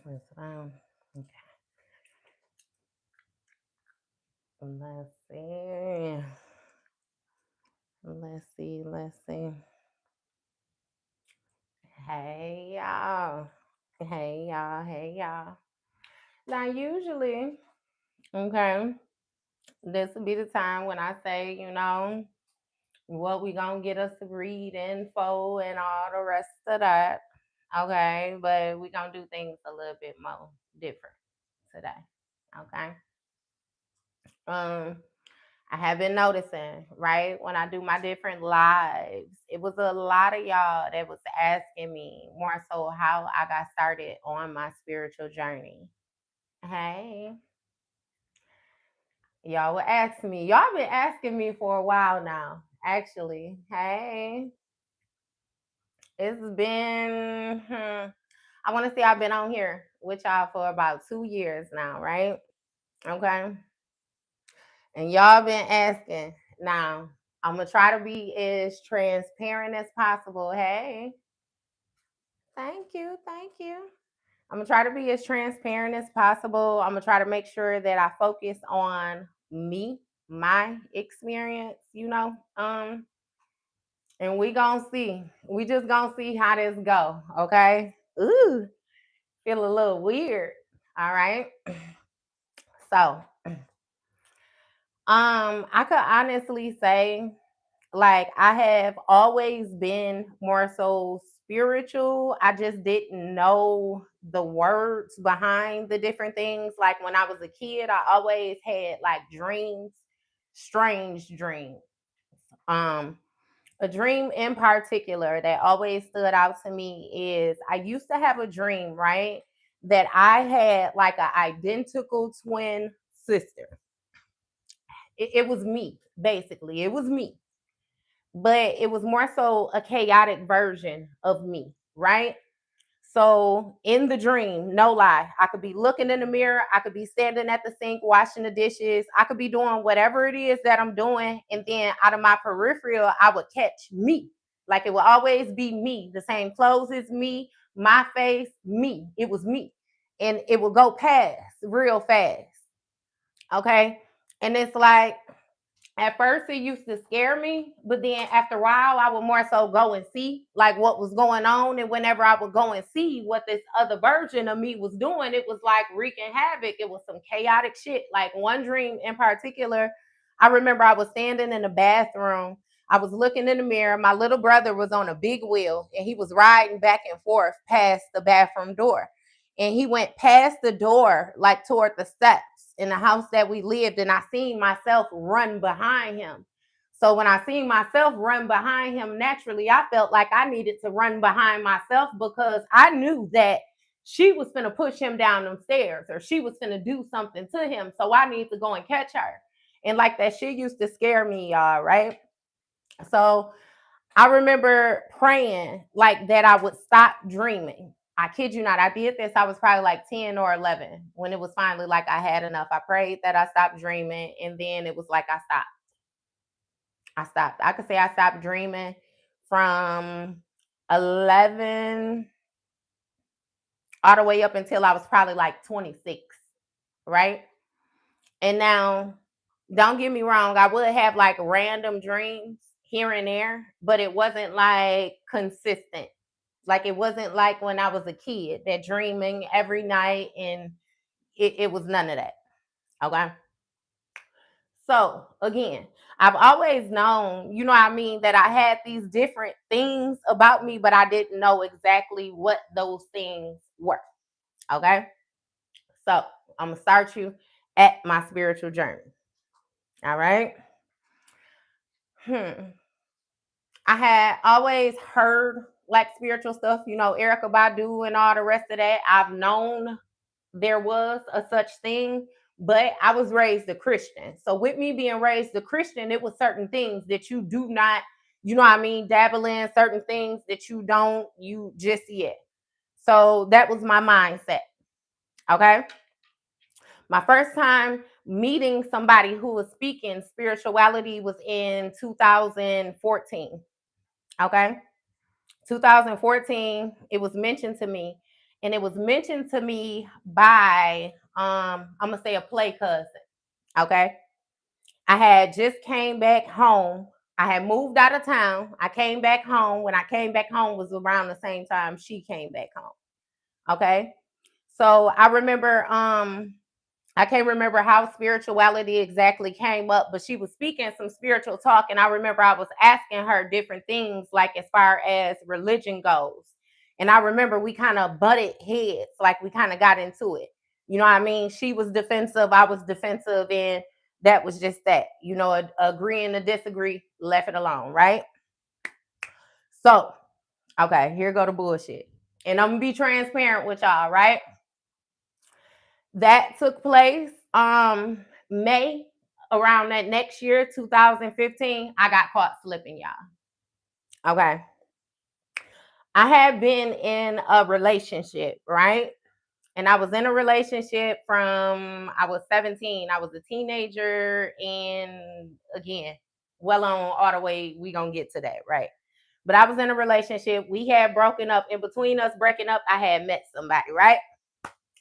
Yes, okay. Let's see. Let's see. Hey y'all. Hey y'all. Now usually, okay, this will be the time when I say, what we gonna get us to read info and all the rest of that. Okay, but we gonna do things a little bit more different today. Okay. Um, I have been noticing, right, when I do my different lives, it was a lot of y'all that was asking me more so how I got started on my spiritual journey. Hey, y'all would ask me. Y'all been asking me for a while now, actually. Hey, it's been, I want to say I've been on here with y'all for about 2 years now, right? Okay. And y'all been asking. Now, I'm going to try to be as transparent as possible. Hey, thank you. Thank you. I'm going to try to be as transparent as possible. I'm going to try to make sure that I focus on me, my experience. And we going to see. We just going to see how this go, okay? Ooh, feel a little weird. All right? So, I could honestly say like I have always been more so spiritual. I just didn't know the words behind the different things. Like when I was a kid, I always had like dreams, strange dreams. Um, a dream in particular that always stood out to me is I used to have a dream, right? That I had like an identical twin sister. It was me, basically. It was me, but it was more so a chaotic version of me, right? So in the dream, no lie, I could be looking in the mirror, I could be standing at the sink washing the dishes, I could be doing whatever it is that I'm doing, and then out of my peripheral, I would catch me. Like it would always be me, the same clothes as me, my face, me. It was me. And it would go past real fast. Okay. And it's like at first it used to scare me, but then after a while I would more so go and see like what was going on. And whenever I would go and see what this other version of me was doing, it was like wreaking havoc. It was some chaotic shit. Like one dream in particular, I remember I was standing in the bathroom. I was looking in the mirror. My little brother was on a big wheel and he was riding back and forth past the bathroom door. And he went past the door, like toward the steps in the house that we lived, and I seen myself run behind him. So when I seen myself run behind him, naturally, I felt like I needed to run behind myself because I knew that she was going to push him down them stairs or she was going to do something to him. So I need to go and catch her. And like that shit used to scare me, y'all, right? So I remember praying like that I would stop dreaming. I kid you not. I did this. I was probably like 10 or 11 when it was finally like I had enough. I prayed that I stopped dreaming. And then it was like I stopped. I stopped. I could say I stopped dreaming from 11 all the way up until I was probably like 26. Right. And now, don't get me wrong, I would have like random dreams here and there, but it wasn't like consistent. Like it wasn't like when I was a kid that dreaming every night and it was none of that. Okay. So again, I've always known, you know what I mean, that I had these different things about me, but I didn't know exactly what those things were. Okay. So I'm gonna start you at my spiritual journey. All right. Hmm. I had always heard like spiritual stuff, Erica Badu and all the rest of that. I've known there was a such thing, but I was raised a Christian. So with me being raised a Christian, it was certain things that you do not, dabble in, certain things that you just yet. So that was my mindset. Okay. My first time meeting somebody who was speaking spirituality was in 2014. Okay. 2014, it was mentioned to me. and it was mentioned to me by I'm gonna say a play cousin. Okay. I had just came back home. I had moved out of town. I came back home. When I came back home was around the same time she came back home. Okay. So I remember I can't remember how spirituality exactly came up, but she was speaking some spiritual talk. And I remember I was asking her different things, like as far as religion goes. And I remember we kind of butted heads, like we kind of got into it. You know what I mean? She was defensive, I was defensive, and that was just that. You know, agreeing to disagree, left it alone, right? So, okay, here go the bullshit. And I'm gonna be transparent with y'all, right? That took place May around that next year, 2015. I got caught slipping, y'all. Okay. I had been in a relationship, right? And I was in a relationship from I was 17. I was a teenager, and again, well on all the way we gonna get to that, right? But I was in a relationship. We had broken up. In between us breaking up, I had met somebody, right?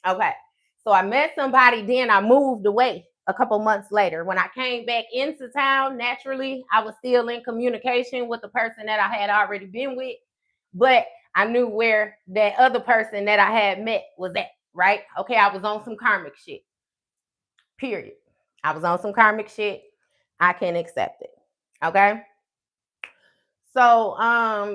Okay. So I met somebody, then I moved away a couple months later. When I came back into town, naturally, I was still in communication with the person that I had already been with, but I knew where that other person that I had met was at, right? Okay, I was on some karmic shit, period. I was on some karmic shit. I can accept it. Okay. So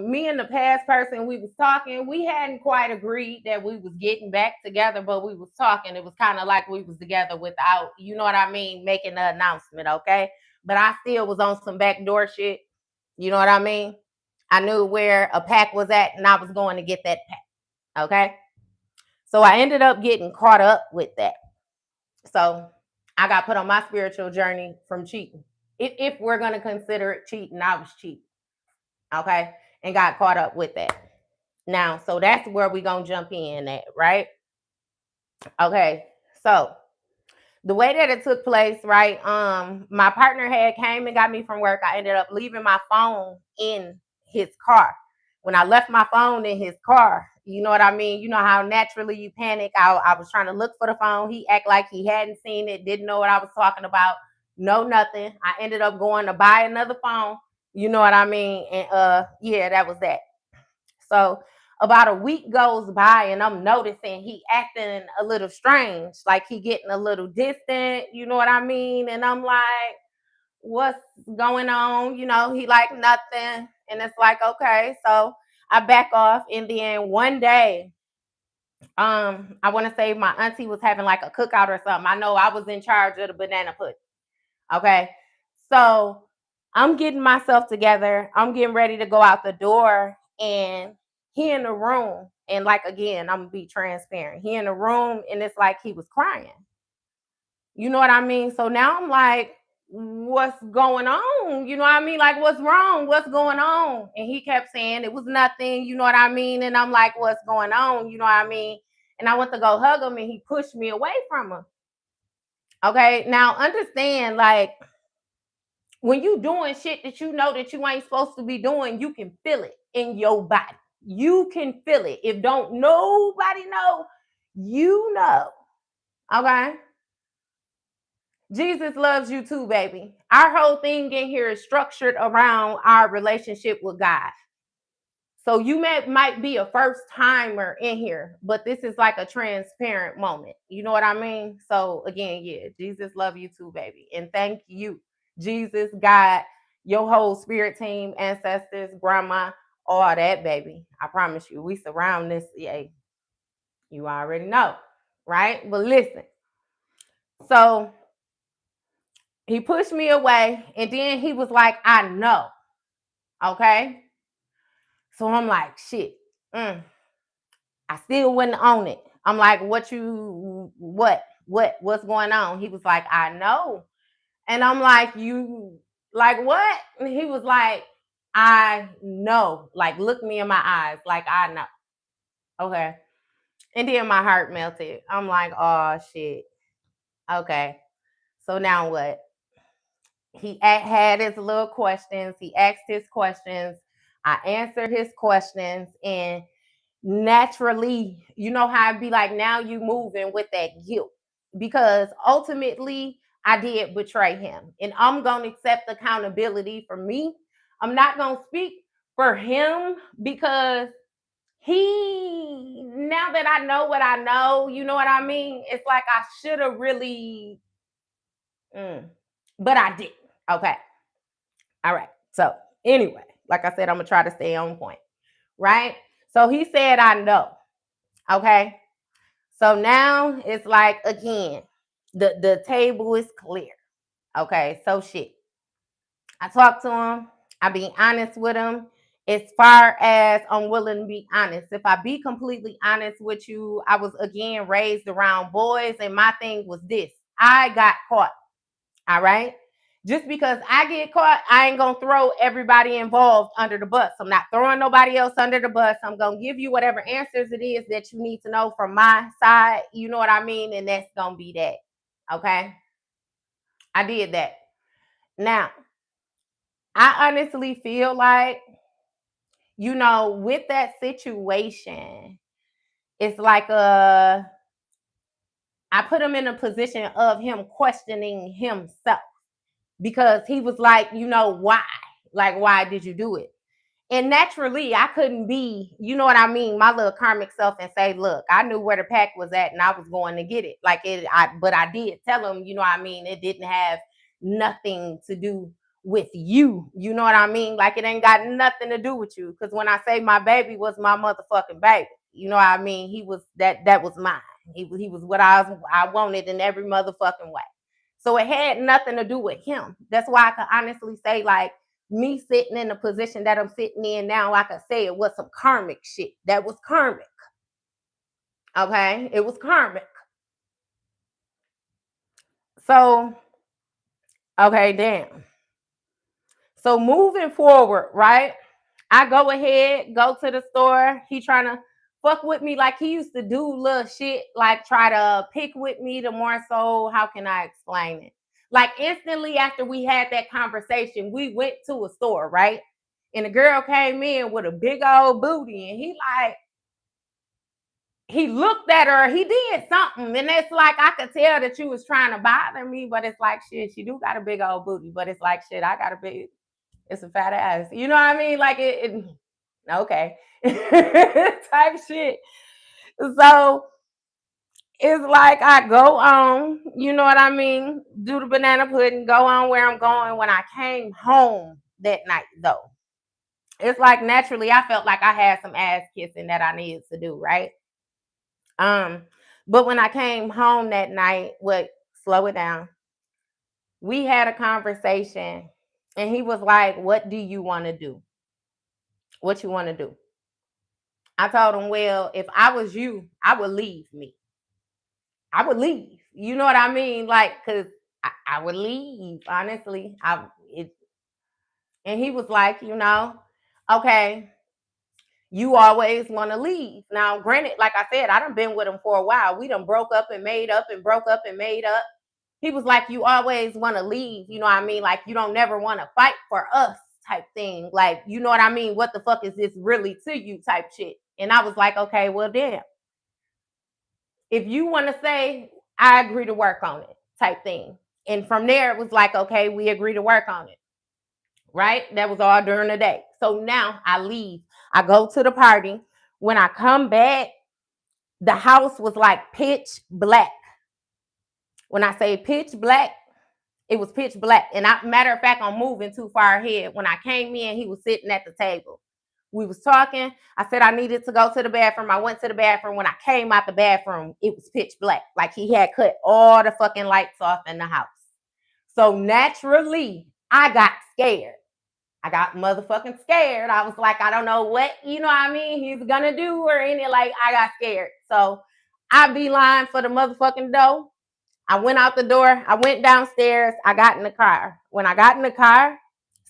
me and the past person we was talking, we hadn't quite agreed that we was getting back together, but we was talking. It was kind of like we was together without, you know what I mean, making the announcement, okay? But I still was on some backdoor shit. You know what I mean? I knew where a pack was at and I was going to get that pack. Okay. So I ended up getting caught up with that. So I got put on my spiritual journey from cheating. If we're gonna consider it cheating, I was cheating. Okay, and got caught up with that. Now, so that's where we gonna jump in at, right? Okay, so the way that it took place, right? My partner had came and got me from work. I ended up leaving my phone in his car. When I left my phone in his car, you know what I mean? You know how naturally you panic. I was trying to look for the phone. He act like he hadn't seen it, didn't know what I was talking about. No, nothing. I ended up going to buy another phone. You know what I mean? And yeah, that was that. So about a week goes by and I'm noticing he acting a little strange, like he getting a little distant, you know what I mean? And I'm like, what's going on? You know, he like nothing. And it's like, okay. So I back off. And then one day, I want to say my auntie was having like a cookout or something. I know I was in charge of the banana pudding. Okay. So I'm getting myself together. I'm getting ready to go out the door. And he in the room. And like again, I'm gonna be transparent. He in the room and it's like he was crying. You know what I mean? So now I'm like, what's going on? You know what I mean? Like, what's wrong? What's going on? And he kept saying it was nothing, you know what I mean? And I'm like, what's going on? You know what I mean? And I went to go hug him and he pushed me away from him. Okay. Now understand, like, when you doing shit that you know that you ain't supposed to be doing, you can feel it in your body. You can feel it. If don't nobody know, you know. Okay. Jesus loves you too, baby. Our whole thing in here is structured around our relationship with God. So you might be a first timer in here, but this is like a transparent moment. You know what I mean? So again, yeah, Jesus love you too, baby. And thank you, Jesus, God, your whole spirit team, ancestors, grandma, all that, baby. I promise you, we surround this. Yeah, you already know, right? But listen, so he pushed me away, and then he was like, I know. Okay. So I'm like, shit. I still wasn't on it. I'm like, what's going on? He was like, I know. And I'm like, you, like, what? And he was like, I know. Like, look me in my eyes. Like, I know. Okay. And then my heart melted. I'm like, oh, shit. Okay. So now what? He had his little questions. He asked his questions. I answered his questions. And naturally, you know how I'd be like, now you moving with that guilt. Because ultimately, I did betray him. And I'm going to accept accountability for me. I'm not going to speak for him because now that I know what I know, you know what I mean? It's like I should have really, but I didn't. Okay. All right. So, anyway, like I said, I'm going to try to stay on point. Right? So, he said, I know. Okay. So now it's like, again, the table is clear. Okay. So shit. I talk to him. I be honest with him. As far as I'm willing to be honest. If I be completely honest with you, I was again raised around boys, and my thing was this. I got caught. All right. Just because I get caught, I ain't gonna throw everybody involved under the bus. I'm not throwing nobody else under the bus. I'm gonna give you whatever answers it is that you need to know from my side. You know what I mean? And that's gonna be that. Okay. I did that. Now, I honestly feel like, with that situation, it's like I put him in a position of him questioning himself because he was like, why? Like, why did you do it? And naturally, I couldn't be, you know what I mean, my little karmic self and say, look, I knew where the pack was at and I was going to get it. But I did tell him, you know what I mean, it didn't have nothing to do with you. You know what I mean? Like, it ain't got nothing to do with you. Because when I say my baby was my motherfucking baby, you know what I mean? He was that was mine. He was what I wanted in every motherfucking way. So it had nothing to do with him. That's why I can honestly say, like, me sitting in the position that I'm sitting in now, I could say it was some karmic shit. That was karmic. Okay? It was karmic. So, okay, damn. So moving forward, right? I go ahead, go to the store. He trying to fuck with me like he used to do little shit, like try to pick with me the more so. How can I explain it? Like instantly after we had that conversation, we went to a store, right? And the girl came in with a big old booty, and he looked at her, he did something, and it's like I could tell that you was trying to bother me, but it's like shit, she do got a big old booty, but it's like shit, I got a big, it's a fat ass. You know what I mean? Like it okay. Type shit. So it's like I go on, you know what I mean? Do the banana pudding, go on where I'm going. When I came home that night, though, it's like naturally I felt like I had some ass kissing that I needed to do, right? Um, but when I came home that night, slow it down. We had a conversation, and he was like, "What do you want to do? What you want to do?" I told him, "Well, if I was you, I would leave me. I would leave. You know what I mean? Like, cause I would leave. Honestly, and he was like, okay, you always want to leave. Now, granted, like I said, I done been with him for a while. We done broke up and made up and broke up and made up. He was like, you always want to leave. You know what I mean? Like, you don't never want to fight for us type thing. Like, you know what I mean? What the fuck is this really to you type shit? And I was like, okay, well, damn. If you want to say, I agree to work on it type thing. And from there, it was like, okay, we agree to work on it. Right? That was all during the day. So now I leave. I go to the party. When I come back, the house was like pitch black. When I say pitch black, it was pitch black. And matter of fact, I'm moving too far ahead. When I came in, he was sitting at the table. We was talking. I said I needed to go to the bathroom. I went to the bathroom. When I came out the bathroom, it was pitch black. Like he had cut all the fucking lights off in the house. So naturally, I got scared. I got motherfucking scared. I was like, I don't know what, you know what I mean, he's gonna do or any, like, I got scared. So I beeline for the motherfucking door. I went out the door. I went downstairs. I got in the car. When I got in the car,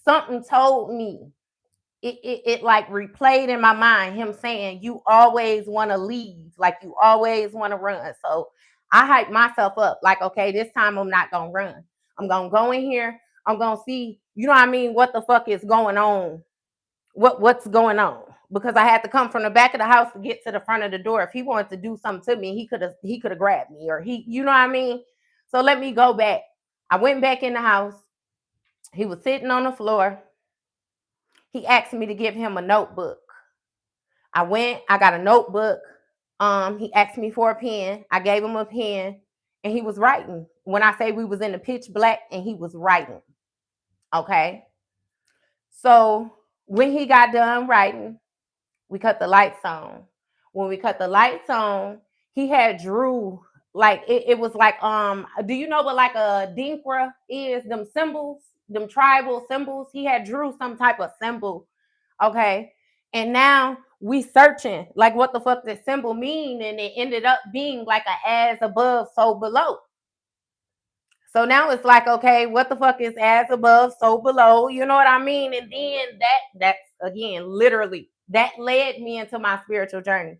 something told me, it like replayed in my mind, him saying, you always want to leave. Like you always want to run. So I hyped myself up. Like, okay, this time I'm not going to run. I'm going to go in here. I'm going to see, you know what I mean? What the fuck is going on? What's going on? because I had to come from the back of the house to get to the front of the door. If he wanted to do something to me, he could have grabbed me, or you know what I mean? So let me go back. I went back in the house. He was sitting on the floor. He asked me to give him a notebook. I went, I got a notebook. He asked me for a pen. I gave him a pen, and he was writing. When I say we was in the pitch black, and he was writing. Okay. So when he got done writing, we cut the lights on. When we cut the lights on, he had drew like it was like do you know what like a dinkra is? Them symbols, them tribal symbols. He had drew some type of symbol. Okay. And now we searching like what the fuck this symbol mean, and it ended up being like a as above, so below. So now it's like, okay, what the fuck is as above, so below? You know what I mean? And then that's again, literally, that led me into my spiritual journey.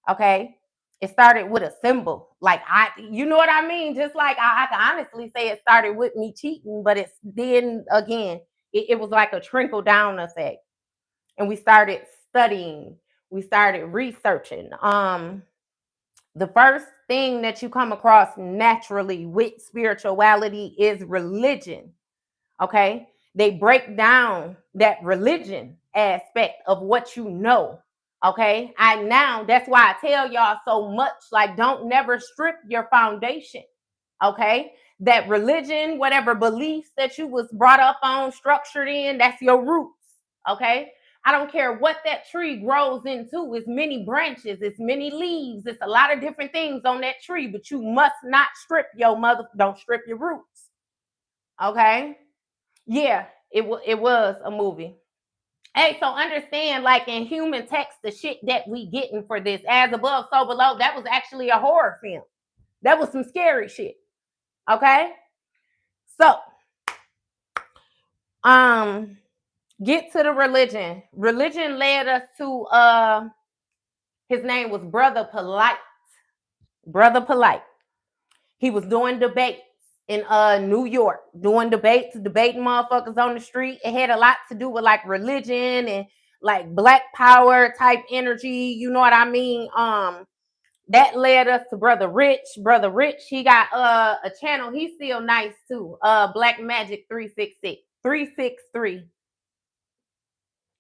Okay. It started with a symbol. Like you know what I mean? Just like I can honestly say it started with me cheating, but it's then again, it was like a trickle down effect. And we started studying, we started researching. The first thing that you come across naturally with spirituality is religion. Okay. They break down that religion aspect of what you know. Okay. That's why I tell y'all so much, like, don't never strip your foundation. Okay. That religion, whatever beliefs that you was brought up on, structured in, that's your roots. Okay. I don't care what that tree grows into. It's many branches, it's many leaves, it's a lot of different things on that tree, but you must not strip don't strip your roots. Okay. Yeah, it was a movie. Hey, so understand, like in human text, the shit that we getting for this as above, so below, that was actually a horror film. That was some scary shit. Okay. So, get to the religion. Religion led us to his name was Brother Polite. Brother Polite. He was doing debates in New York, doing debates, debating motherfuckers on the street. It had a lot to do with like religion and like black power type energy. You know what I mean? That led us to Brother Rich. Brother Rich, he got a channel. He's still nice too. Black Magic 366. 363.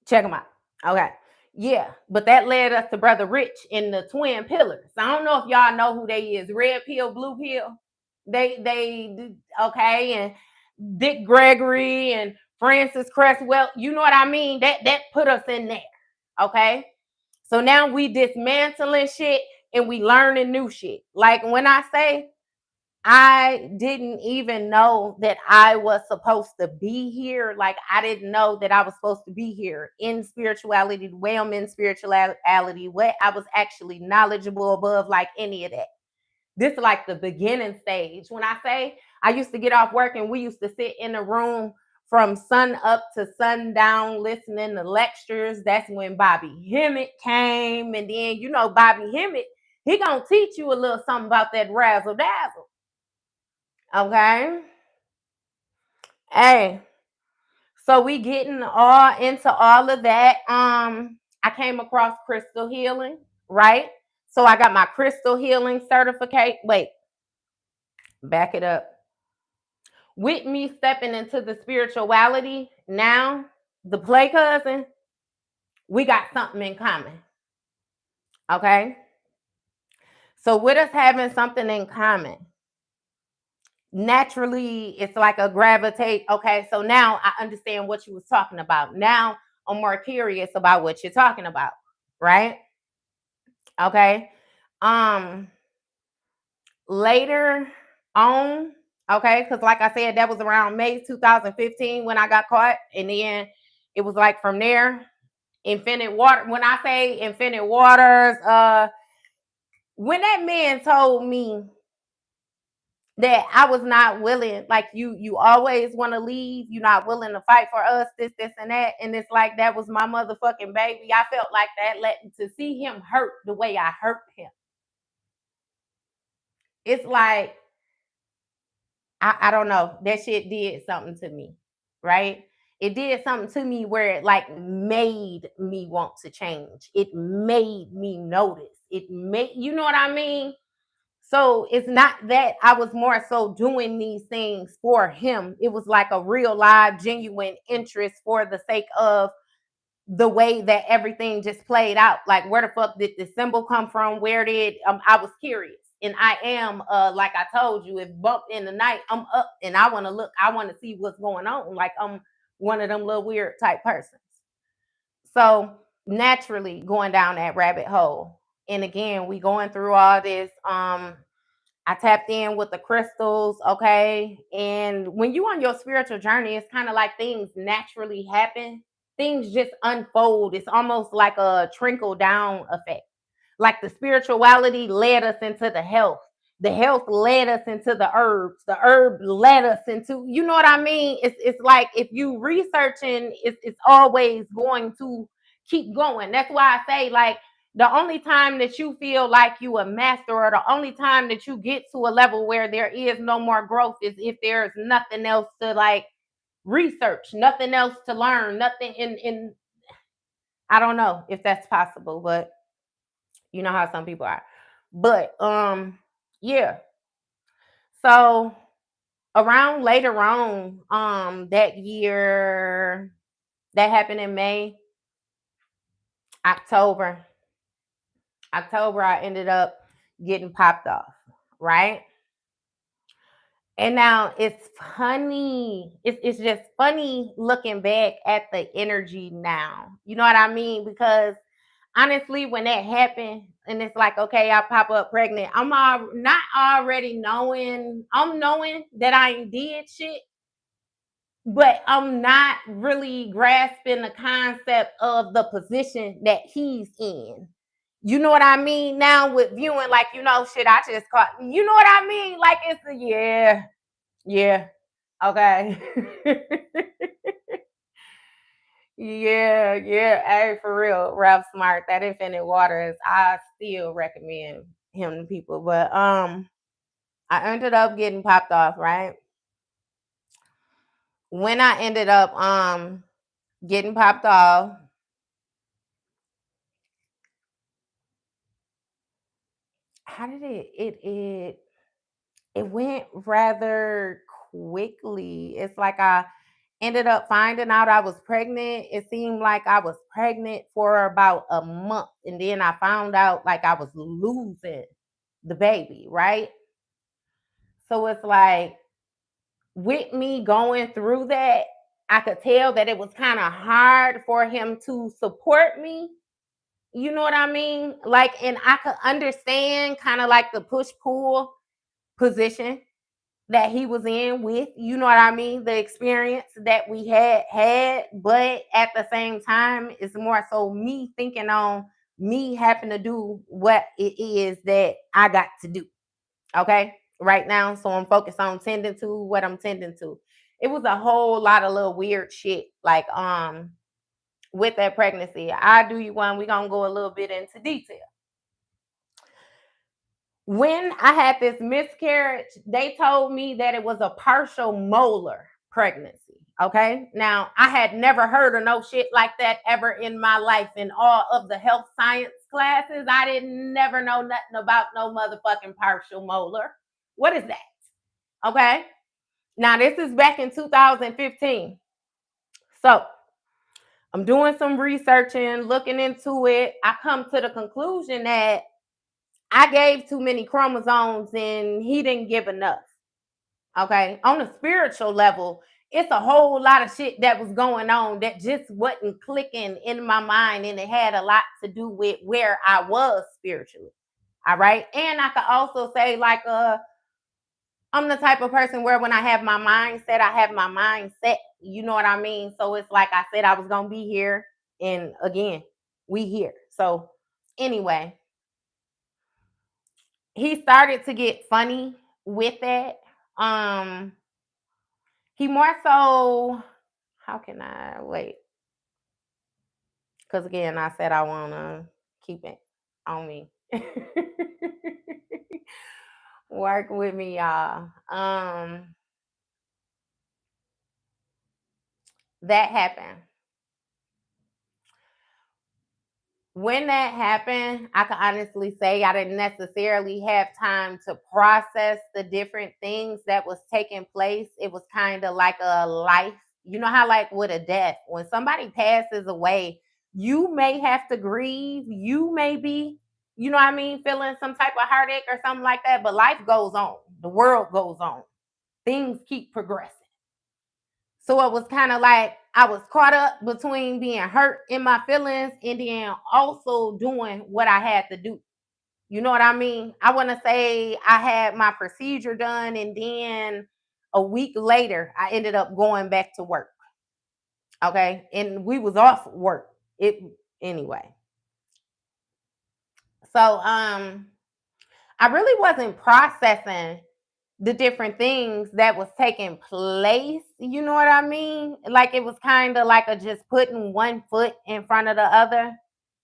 Check him out. Okay. Yeah, but that led us to Brother Rich in the Twin Pillars. I don't know if y'all know who they is. Red pill, blue pill. They okay, and Dick Gregory and Francis Cresswell. You know what I mean? That put us in there. Okay. So now we dismantling shit and we learning new shit. Like when I say I didn't even know that I was supposed to be here. Like, I didn't know that I was supposed to be here in spirituality, the way I'm in spirituality, what I was actually knowledgeable above, like any of that. This is like the beginning stage. When I say I used to get off work and we used to sit in a room from sun up to sundown listening to lectures, that's when Bobby Hemmett came. And then, you know, Bobby Hemmett, he gonna teach you a little something about that razzle dazzle. Okay. Hey, so we getting all into all of that. I came across crystal healing, right? So I got my crystal healing certificate. Wait, back it up. With me stepping into the spirituality now, the play cousin, we got something in common. Okay. So with us having something in common, naturally it's like a gravitate. Okay, so now I understand what you was talking about. Now I'm more curious about what you're talking about, right? Okay. um Later on, okay, because like I said, that was around May 2015 when I got caught, and then it was like from there, infinite water. When I say infinite waters, when that man told me that I was not willing, like you always want to leave, you're not willing to fight for us, this, and that. And it's like that was my motherfucking baby. I felt like that, to see him hurt the way I hurt him. It's like, I don't know, that shit did something to me, right? it did something to me where it like made me want to change. It made me notice. It made, you know what I mean? So it's not that I was more so doing these things for him. It was like a real live, genuine interest for the sake of the way that everything just played out. Like, where the fuck did the symbol come from? Where did I was curious. And I am like I told you, if bump in the night, I'm up and I want to look, I want to see what's going on. Like I'm one of them little weird type persons. So naturally going down that rabbit hole. And again, we going through all this. I tapped in with the crystals, okay? And when you on your spiritual journey, it's kind of like things naturally happen. Things just unfold. It's almost like a trickle down effect. Like the spirituality led us into the health. The health led us into the herbs. The herb led us into, you know what I mean? It's like if you researching, it's always going to keep going. That's why I say like the only time that you feel like you a master or the only time that you get to a level where there is no more growth is if there's nothing else to like research, nothing else to learn, nothing in I don't know if that's possible, but you know how some people are. But yeah. So around later on, that year that happened in May, October. October, I ended up getting popped off, right? And now it's funny. It's just funny looking back at the energy now. You know what I mean? Because honestly, when that happened, and it's like, okay, I pop up pregnant, not already knowing, I'm knowing that I ain't did shit, but I'm not really grasping the concept of the position that he's in. You know what I mean? Now with viewing, like, shit, I just caught, you know what I mean? Like, it's a, yeah, yeah, okay. Yeah, yeah. Hey, for real, Ralph Smart, that Infinite Waters, I still recommend him to people. But I ended up getting popped off, right? When I ended up getting popped off, how did it went rather quickly. It's like I ended up finding out I was pregnant. It seemed like I was pregnant for about a month. And then I found out like I was losing the baby, right? So it's like with me going through that, I could tell that it was kind of hard for him to support me. You know what I mean? Like, and I could understand kind of like the push pull position that he was in with, you know what I mean, the experience that we had, but at the same time, it's more so me thinking on me having to do what it is that I got to do. Okay, right now, so I'm focused on tending to what I'm tending to. It was a whole lot of little weird shit, like with that pregnancy. I do you one. We're gonna go a little bit into detail. When I had this miscarriage, they told me that it was a partial molar pregnancy. Okay. Now, I had never heard of no shit like that ever in my life. In all of the health science classes, I didn't never know nothing about no motherfucking partial molar. What is that? Okay. Now, this is back in 2015. So, I'm doing some researching, looking into it. I come to the conclusion that I gave too many chromosomes and he didn't give enough. Okay. On a spiritual level, it's a whole lot of shit that was going on that just wasn't clicking in my mind. And it had a lot to do with where I was spiritually. All right. And I could also say, like, I'm the type of person where when I have my mindset, I have my mindset. You know what I mean? So it's like I said, I was going to be here. And again, we here. So anyway, he started to get funny with that. Um, he more so, how can I wait? Because again, I said I want to keep it on me. Work with me, y'all. that happened. When that happened, I can honestly say I didn't necessarily have time to process the different things that was taking place. It was kind of like a life. You know how, like with a death, when somebody passes away, you may have to grieve. You may be, you know what I mean, feeling some type of heartache or something like that. But life goes on. The world goes on. Things keep progressing. So it was kind of like I was caught up between being hurt in my feelings and then also doing what I had to do. You know what I mean? I want to say I had my procedure done and then a week later I ended up going back to work. Okay? And we was off work. It anyway. So I really wasn't processing the different things that was taking place. You know what I mean? Like it was kind of like a just putting one foot in front of the other.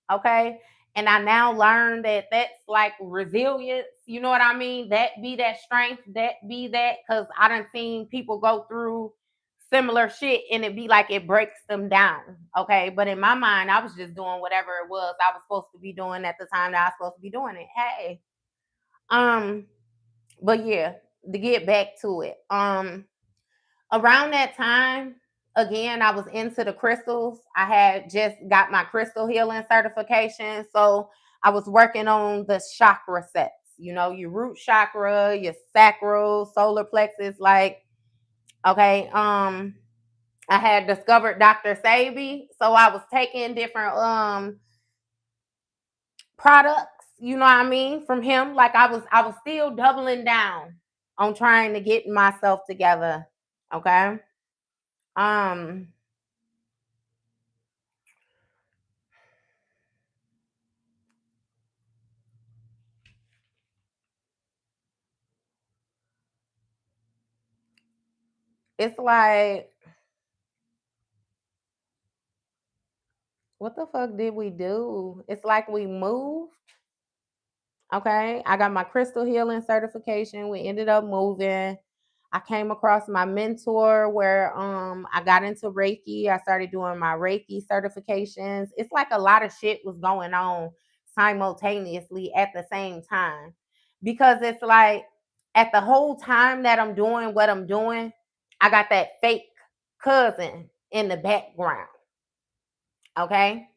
Okay. And I now learned that that's like resilience. You know what I mean? That be that strength, that be that. Cause I done seen people go through similar shit and it be like it breaks them down. Okay. But in my mind, I was just doing whatever it was I was supposed to be doing at the time that I was supposed to be doing it. Hey. Um, but yeah, to get back to it. Around that time, again, I was into the crystals. I had just got my crystal healing certification. So I was working on the chakra sets, you know, your root chakra, your sacral, solar plexus, like, okay. I had discovered Dr. Sabi. So I was taking different products, you know what I mean, from him. Like I was still doubling down on trying to get myself together. Okay. Um, it's like, what the fuck did we do? It's like we moved. Okay. I got my crystal healing certification. We ended up moving. I came across my mentor where I got into Reiki. I started doing my Reiki certifications. It's like a lot of shit was going on simultaneously at the same time. Because it's like at the whole time that I'm doing what I'm doing, I got that fake cousin in the background. Okay.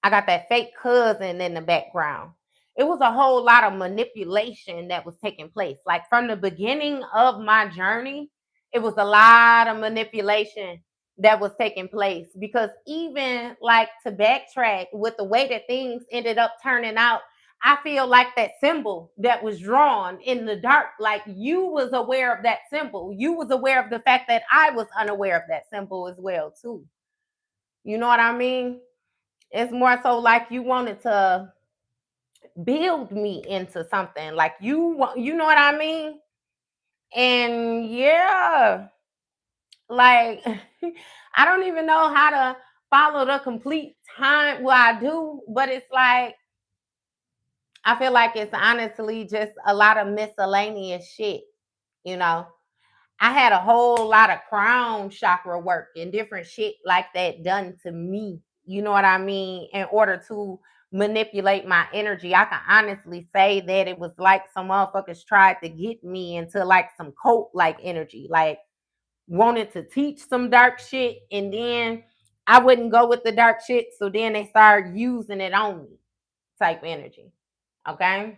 I got that fake cousin in the background. It was a whole lot of manipulation that was taking place. Like from the beginning of my journey, it was a lot of manipulation that was taking place because even like to backtrack with the way that things ended up turning out, I feel like that symbol that was drawn in the dark, like you was aware of that symbol. You was aware of the fact that I was unaware of that symbol as well too. You know what I mean? It's more so like you wanted to build me into something. Like you want, you know what I mean? And yeah, like I don't even know how to follow the complete time. Well, I do, but it's like I feel like it's honestly just a lot of miscellaneous shit, you know. I had a whole lot of crown chakra work and different shit like that done to me. You know what I mean? In order to manipulate my energy. I can honestly say that it was like some motherfuckers tried to get me into like some cult like energy, like wanted to teach some dark shit and then I wouldn't go with the dark shit. So then they started using it on me type energy. Okay.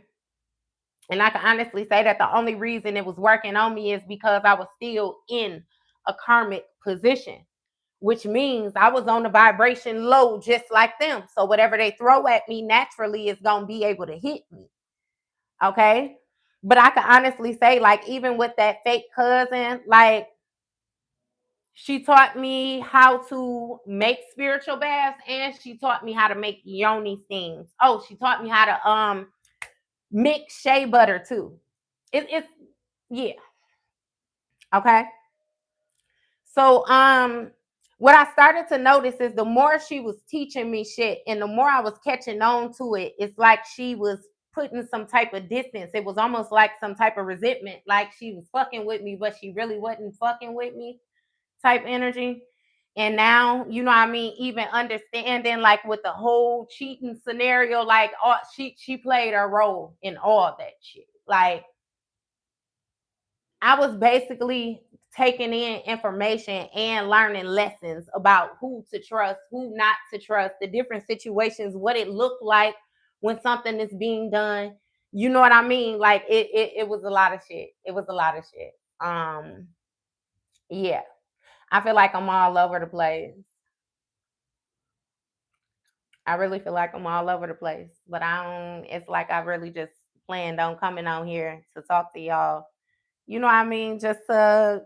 And I can honestly say that the only reason it was working on me is because I was still in a karmic position, which means I was on the vibration low just like them. So whatever they throw at me naturally is going to be able to hit me. Okay. But I can honestly say, like, even with that fake cousin, like, she taught me how to make spiritual baths and she taught me how to make yoni steams. Oh, she taught me how to mix shea butter too. It's yeah. Okay. So what I started to notice is the more she was teaching me shit and the more I was catching on to it, it's like she was putting some type of distance. It was almost like some type of resentment, like she was fucking with me, but she really wasn't fucking with me type energy. And now, you know what I mean, even understanding like with the whole cheating scenario, like all she played a role in all that shit. Like I was basically taking in information and learning lessons about who to trust, who not to trust, the different situations, what it looked like when something is being done. You know what I mean? Like it was a lot of shit. It was a lot of shit. Yeah. I feel like I'm all over the place. I really feel like I'm all over the place. But I don't it's like I really just planned on coming on here to talk to y'all. You know what I mean? Just to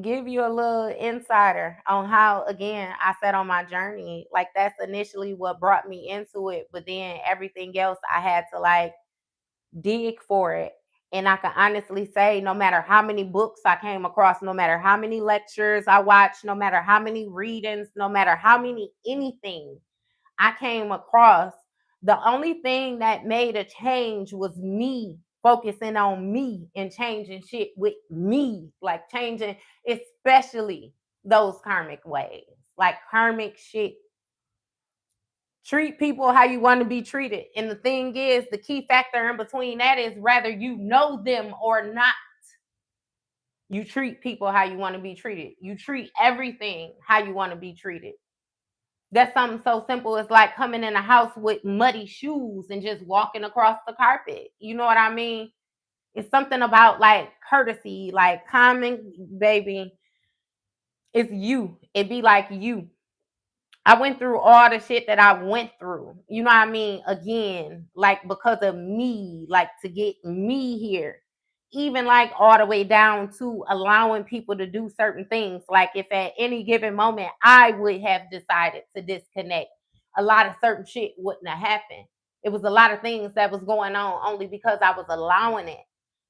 give you a little insider on how again I said on my journey, like that's initially what brought me into it, but then everything else I had to like dig for it. And I can honestly say no matter how many books I came across, no matter how many lectures I watched, no matter how many readings, no matter how many anything I came across, the only thing that made a change was me focusing on me and changing shit with me, like changing, especially those karmic ways, like karmic shit. Treat people how you want to be treated. And the thing is, the key factor in between that is whether you know them or not, you treat people how you want to be treated. You treat everything how you want to be treated. That's something so simple. It's like coming in a house with muddy shoes and just walking across the carpet. You know what I mean? It's something about like courtesy, like common, baby. It's you. It be like you. I went through all the shit that I went through. You know what I mean? Again, like because of me, like to get me here. Even like all the way down to allowing people to do certain things. Like if at any given moment I would have decided to disconnect, a lot of certain shit wouldn't have happened. It was a lot of things that was going on only because I was allowing it.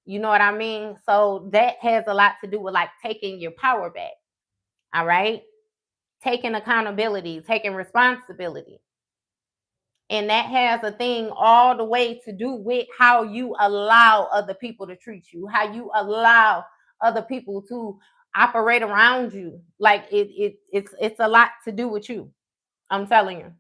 You know what I mean? So that has a lot to do with like taking your power back. All right. Taking accountability, taking responsibility. And that has a thing all the way to do with how you allow other people to treat you, how you allow other people to operate around you. Like it's a lot to do with you. I'm telling you.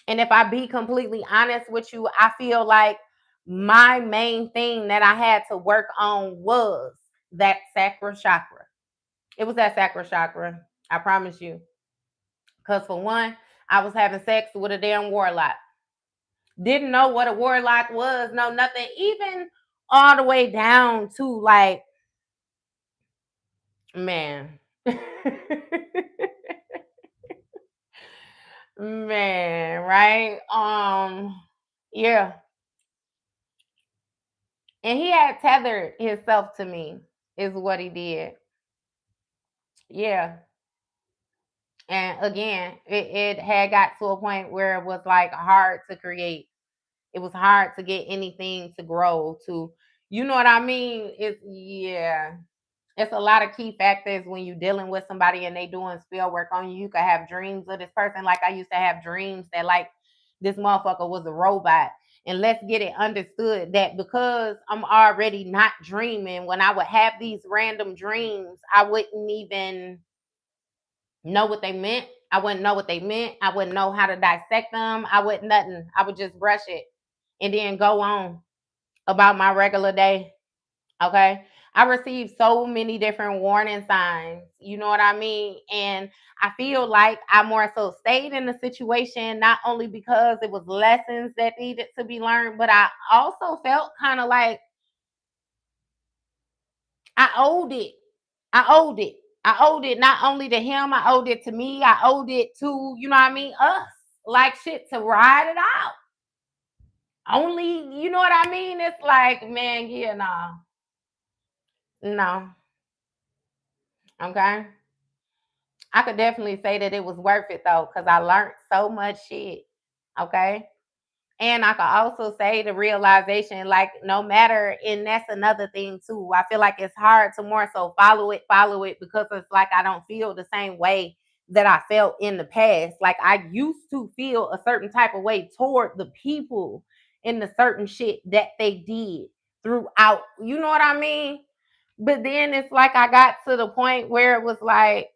And if I be completely honest with you, I feel like my main thing that I had to work on was that sacral chakra. It was that sacral chakra. I promise you. Because for one, I was having sex with a damn warlock. Didn't know what a warlock was, no nothing. Even all the way down to like, man. Man, right? Yeah. And he had tethered himself to me, is what he did. Yeah. And again, it had got to a point where it was like hard to create. It was hard to get anything to grow to, you know what I mean? It's yeah. It's a lot of key factors when you're dealing with somebody and they doing spell work on you. You could have dreams of this person. Like I used to have dreams that like this motherfucker was a robot. And let's get it understood that because I'm already not dreaming, when I would have these random dreams, I wouldn't even know what they meant. I wouldn't know what they meant. I wouldn't know how to dissect them. I would nothing. I would just brush it and then go on about my regular day. Okay. I received so many different warning signs. You know what I mean? And I feel like I more so stayed in the situation, not only because it was lessons that needed to be learned, but I also felt kind of like I owed it. I owed it. I owed it not only to him, I owed it to me. I owed it to, you know what I mean, us. Like shit to ride it out. Only, you know what I mean? It's like, man, yeah, nah. No. Okay. I could definitely say that it was worth it though, because I learned so much shit. Okay. And I could also say the realization, like, no matter, and that's another thing too. I feel like it's hard to more so follow it, because it's like I don't feel the same way that I felt in the past. Like I used to feel a certain type of way toward the people in the certain shit that they did throughout. You know what I mean? But then it's like I got to the point where it was like,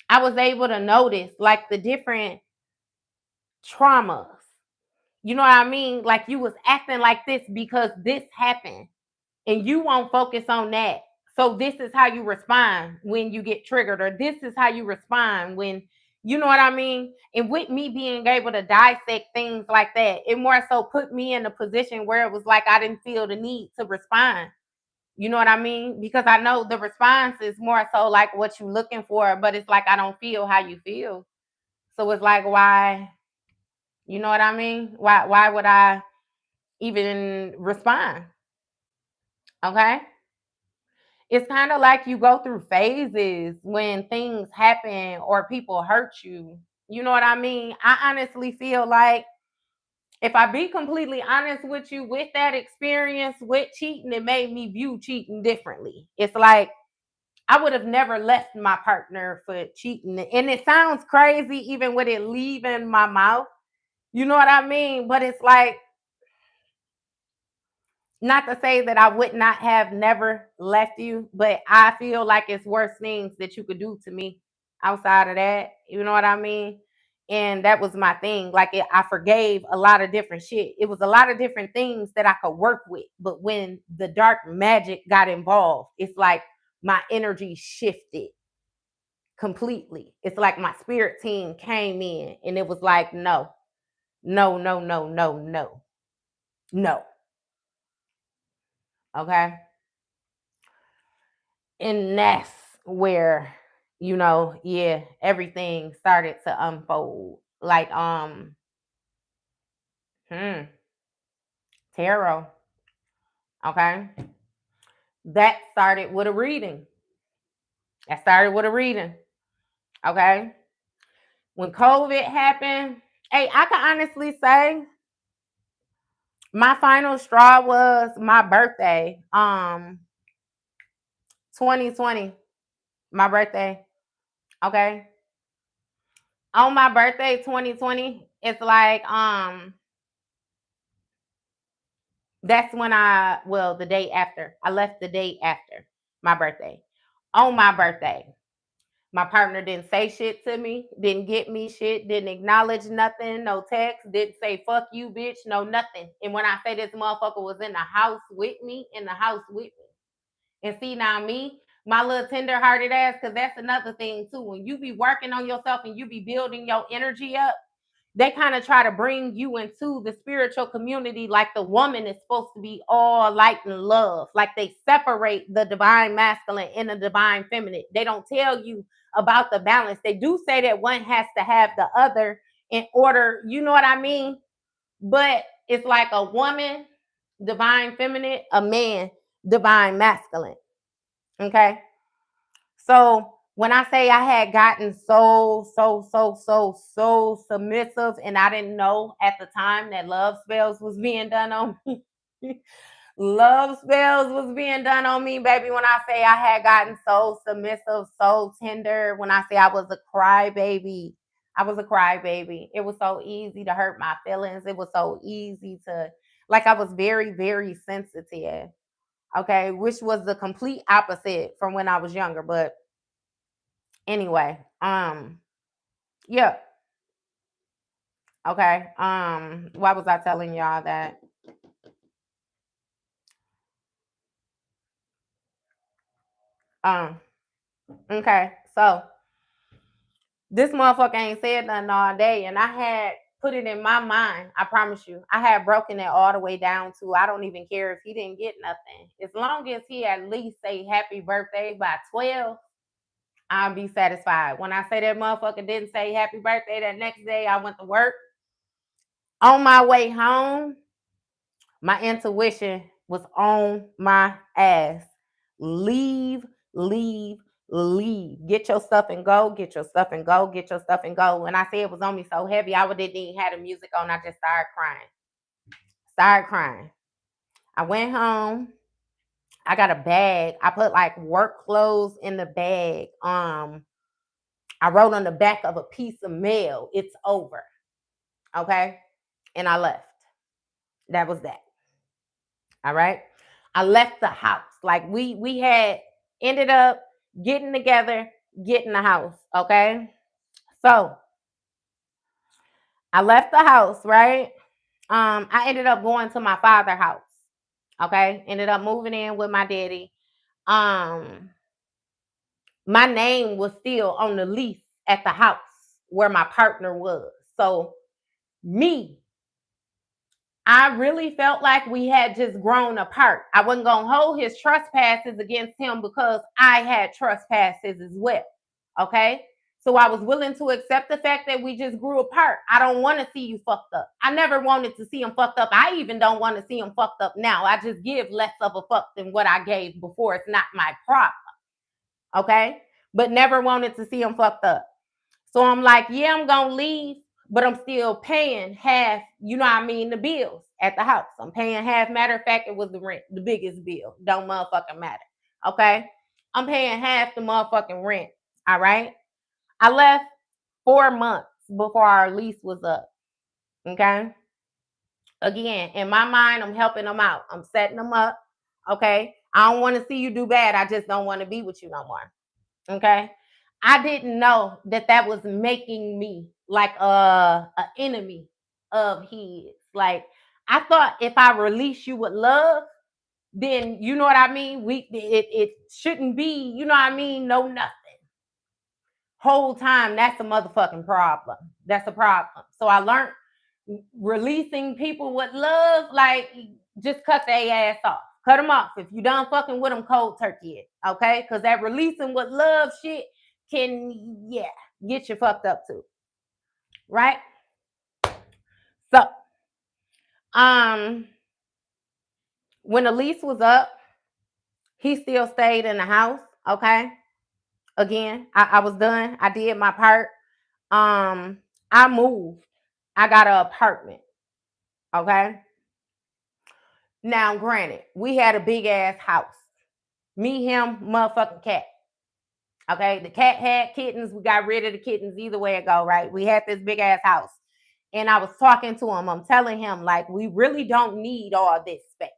I was able to notice like the different traumas. You know what I mean? Like you was acting like this because this happened and you won't focus on that. So this is how you respond when you get triggered, or this is how you respond when, you know what I mean? And with me being able to dissect things like that, it more so put me in a position where it was like I didn't feel the need to respond. You know what I mean? Because I know the response is more so like what you're looking for, but it's like I don't feel how you feel. So it's like, why, you know what I mean? Why would I even respond? Okay. It's kind of like you go through phases when things happen or people hurt you. You know what I mean? I honestly feel like if I be completely honest with you, with that experience with cheating, it made me view cheating differently. It's like I would have never left my partner for cheating. And it sounds crazy even with it leaving my mouth. You know what I mean? But it's like, not to say that I would not have never left you, but I feel like it's worse things that you could do to me outside of that. You know what I mean? And that was my thing. Like I forgave a lot of different shit. It was a lot of different things that I could work with. But when the dark magic got involved, it's like my energy shifted completely. It's like my spirit team came in and it was like, no, no, no, no, no, no, no. Okay. And that's where, yeah, everything started to unfold. Like, hmm, tarot. Okay. That started with a reading. That started with a reading. Okay. When COVID happened, hey, I can honestly say my final straw was my birthday. 2020, my birthday. Okay. On my birthday, 2020, it's like, that's when the day after. I left the day after my birthday. On my birthday, my partner didn't say shit to me, didn't get me shit, didn't acknowledge nothing, no text, didn't say fuck you, bitch, no nothing. And when I say this motherfucker was in the house with me, And see now me, my little tender hearted ass, because that's another thing too. When you be working on yourself and you be building your energy up, they kind of try to bring you into the spiritual community like the woman is supposed to be all light and love. Like they separate the divine masculine and the divine feminine. They don't tell you about the balance. They do say that one has to have the other in order, you know what I mean? But it's like a woman, divine feminine, a man, divine masculine. Okay. So when I say I had gotten so submissive, and I didn't know at the time that love spells was being done on me. Love spells was being done on me, baby. When I say I had gotten so submissive, so tender, when I say I was a crybaby, I was a crybaby. It was so easy to hurt my feelings. It was so easy to, like, I was very, very sensitive. Okay, which was the complete opposite from when I was younger. But anyway, yeah, okay. Why was I telling y'all that? Um, okay, so this motherfucker ain't said nothing all day, and I had put it in my mind. I promise you, I had broken it all the way down to I don't even care if he didn't get nothing, as long as he at least say happy birthday by 12. I'll be satisfied. When I say that motherfucker didn't say happy birthday that next day, I went to work. On my way home, my intuition was on my ass. Leave, leave, leave. Get your stuff and go. Get your stuff and go. Get your stuff and go. When I say it was on me so heavy, I didn't even have the music on. I just started crying. Started crying. I went home. I got a bag. I put like work clothes in the bag. I wrote on the back of a piece of mail, "It's over." Okay. And I left. That was that. All right. I left the house. Like we had ended up getting together, get in the house, okay? So I left the house, right? I ended up going to my father's house. Okay. Ended up moving in with my daddy. Um, my name was still on the lease at the house where my partner was. So me, I really felt like we had just grown apart. I wasn't gonna hold his trespasses against him because I had trespasses as well. Okay. So I was willing to accept the fact that we just grew apart. I don't want to see you fucked up. I never wanted to see him fucked up. I even don't want to see him fucked up now. I just give less of a fuck than what I gave before. It's not my problem. Okay. But never wanted to see him fucked up. So I'm like, yeah, I'm gonna leave, but I'm still paying half, you know what I mean, the bills at the house. I'm paying half. Matter of fact, it was the rent, the biggest bill. Don't motherfucking matter. Okay. I'm paying half the motherfucking rent. All right. I left 4 months before our lease was up. Okay. Again, in my mind, I'm helping them out. I'm setting them up. Okay. I don't want to see you do bad. I just don't want to be with you no more. Okay. I didn't know that that was making me like a enemy of his. Like I thought if I release you with love, then you know what I mean. It shouldn't be, you know what I mean. No nothing. Whole time that's a motherfucking problem. That's a problem. So I learned releasing people with love, like just cut their ass off. Cut them off. If you done fucking with them, cold turkey it. Okay? Because that releasing with love shit can, yeah, get you fucked up too. Right? So, um, when the lease was up, he still stayed in the house. Okay? Again, I was done. I did my part. Um, I moved. I got an apartment. Okay? Now, granted, we had a big ass house. Me, him, motherfucking cat. Okay, the cat had kittens. We got rid of the kittens. Either way it go, right? We had this big ass house, and I was talking to him. I'm telling him like we really don't need all this space.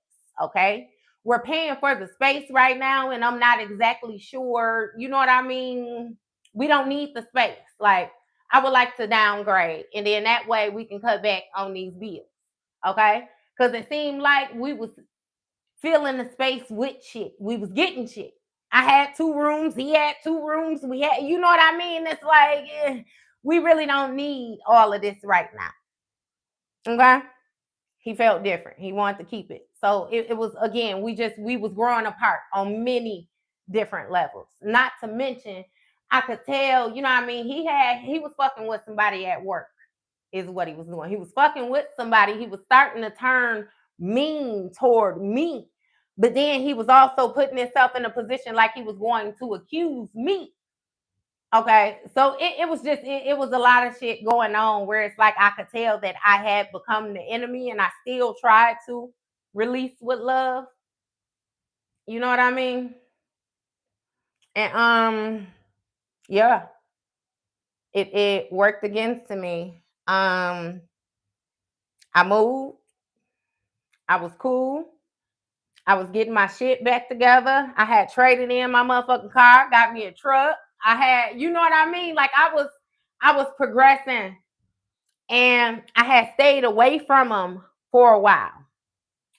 Okay, we're paying for the space right now, and I'm not exactly sure. You know what I mean? We don't need the space. Like I would like to downgrade, and then that way we can cut back on these bills. Okay, because it seemed like we was filling the space with shit. We was getting shit. I had 2 rooms. He had 2 rooms. We had, you know what I mean? It's like we really don't need all of this right now. Okay. He felt different. He wanted to keep it. So it was again, we was growing apart on many different levels. Not to mention, I could tell, you know what I mean, he was fucking with somebody at work, is what he was doing. He was fucking with somebody. He was starting to turn mean toward me. But then he was also putting himself in a position like he was going to accuse me. Okay. So it was just, it was a lot of shit going on where it's like I could tell that I had become the enemy and I still tried to release with love. You know what I mean? And yeah, it worked against me. I moved. I was cool. I was getting my shit back together. I had traded in my motherfucking car, got me a truck. I had, you know what I mean? Like I was progressing and I had stayed away from him for a while.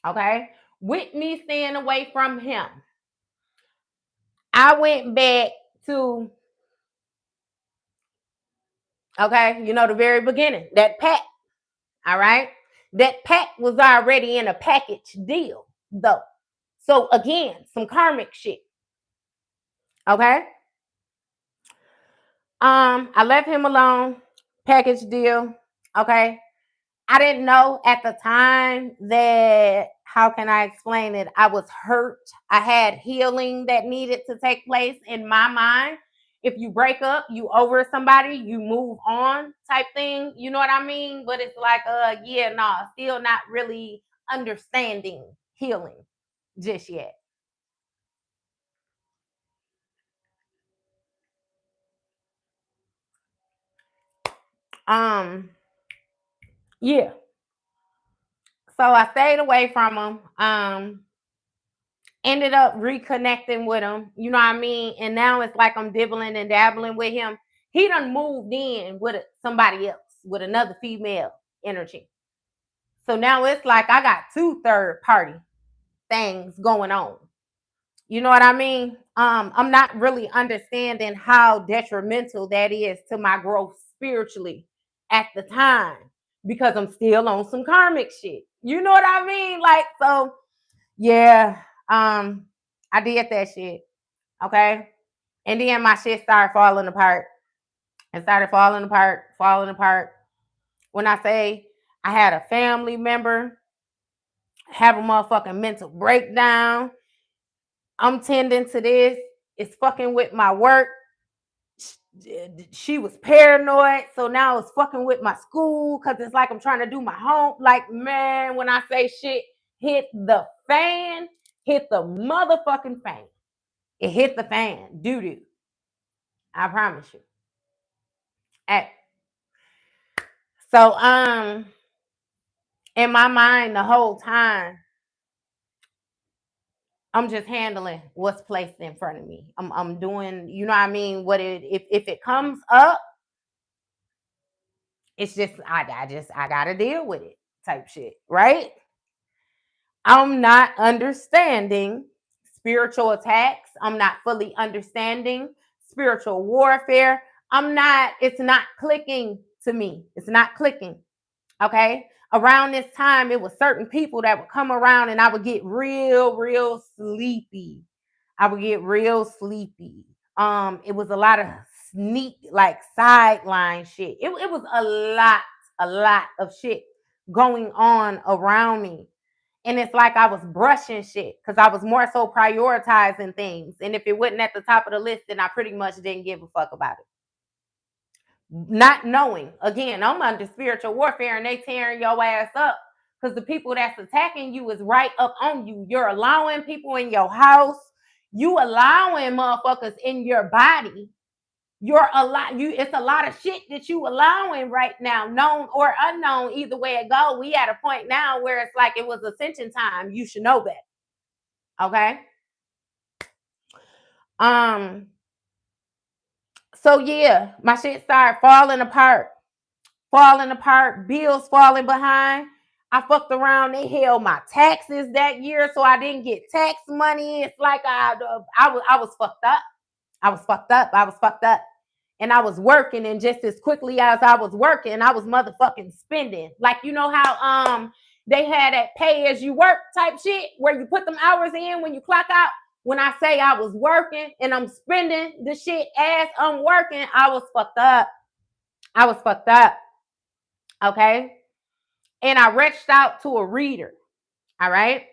Okay? With me staying away from him, I went back to, okay, you know, the very beginning, that pack. All right? That pack was already in a package deal, though. So again, some karmic shit. Okay? I left him alone, package deal. Okay. I didn't know at the time that, how can I explain it? I was hurt. I had healing that needed to take place in my mind. If you break up, you over somebody, you move on type thing. You know what I mean? But it's like, yeah, no, still not really understanding healing just yet. Um, yeah. So I stayed away from him. Ended up reconnecting with him, you know what I mean? And now it's like I'm dibbling and dabbling with him. He done moved in with somebody else, with another female energy. So now it's like I got two third party things going on. You know what I mean? I'm not really understanding how detrimental that is to my growth spiritually at the time, because I'm still on some karmic shit. You know what I mean? Like, so yeah, I did that shit. Okay. And then my shit started falling apart. It started falling apart, falling apart. When I say I had a family member have a motherfucking mental breakdown, I'm tending to this. It's fucking with my work. She was paranoid, so now it's fucking with my school because it's like I'm trying to do my home. Like, man, when I say shit hit the fan, hit the motherfucking fan. It hit the fan, doo-doo. I promise you. Hey. So, in my mind the whole time, I'm just handling what's placed in front of me. I'm doing, you know what I mean? What it if it comes up, it's just I gotta deal with it type shit, right? I'm not understanding spiritual attacks. I'm not fully understanding spiritual warfare. It's not clicking to me. It's not clicking. Okay. Around this time, it was certain people that would come around and I would get real sleepy. I would get real sleepy. It was a lot of sneak, like sideline shit. It was a lot of shit going on around me. And it's like I was brushing shit because I was more so prioritizing things. And if it wasn't at the top of the list, then I pretty much didn't give a fuck about it. Not knowing, again, I'm under spiritual warfare and they tearing your ass up because the people that's attacking you is right up on you. You're allowing people in your house. You allowing motherfuckers in your body. It's a lot of shit that you allowing right now, known or unknown, either way it go. We at a point now where it's like it was ascension time. You should know better. Okay. So yeah, my shit started falling apart, bills falling behind. I fucked around. They held my taxes that year, so I didn't get tax money. It's like I was fucked up. I was fucked up. And I was working, and just as quickly as I was working, I was motherfucking spending. Like, you know how they had that pay as you work type shit where you put them hours in when you clock out. When I say I was working and I'm spending the shit as I'm working, I was fucked up. I was fucked up. Okay. And I reached out to a reader. All right.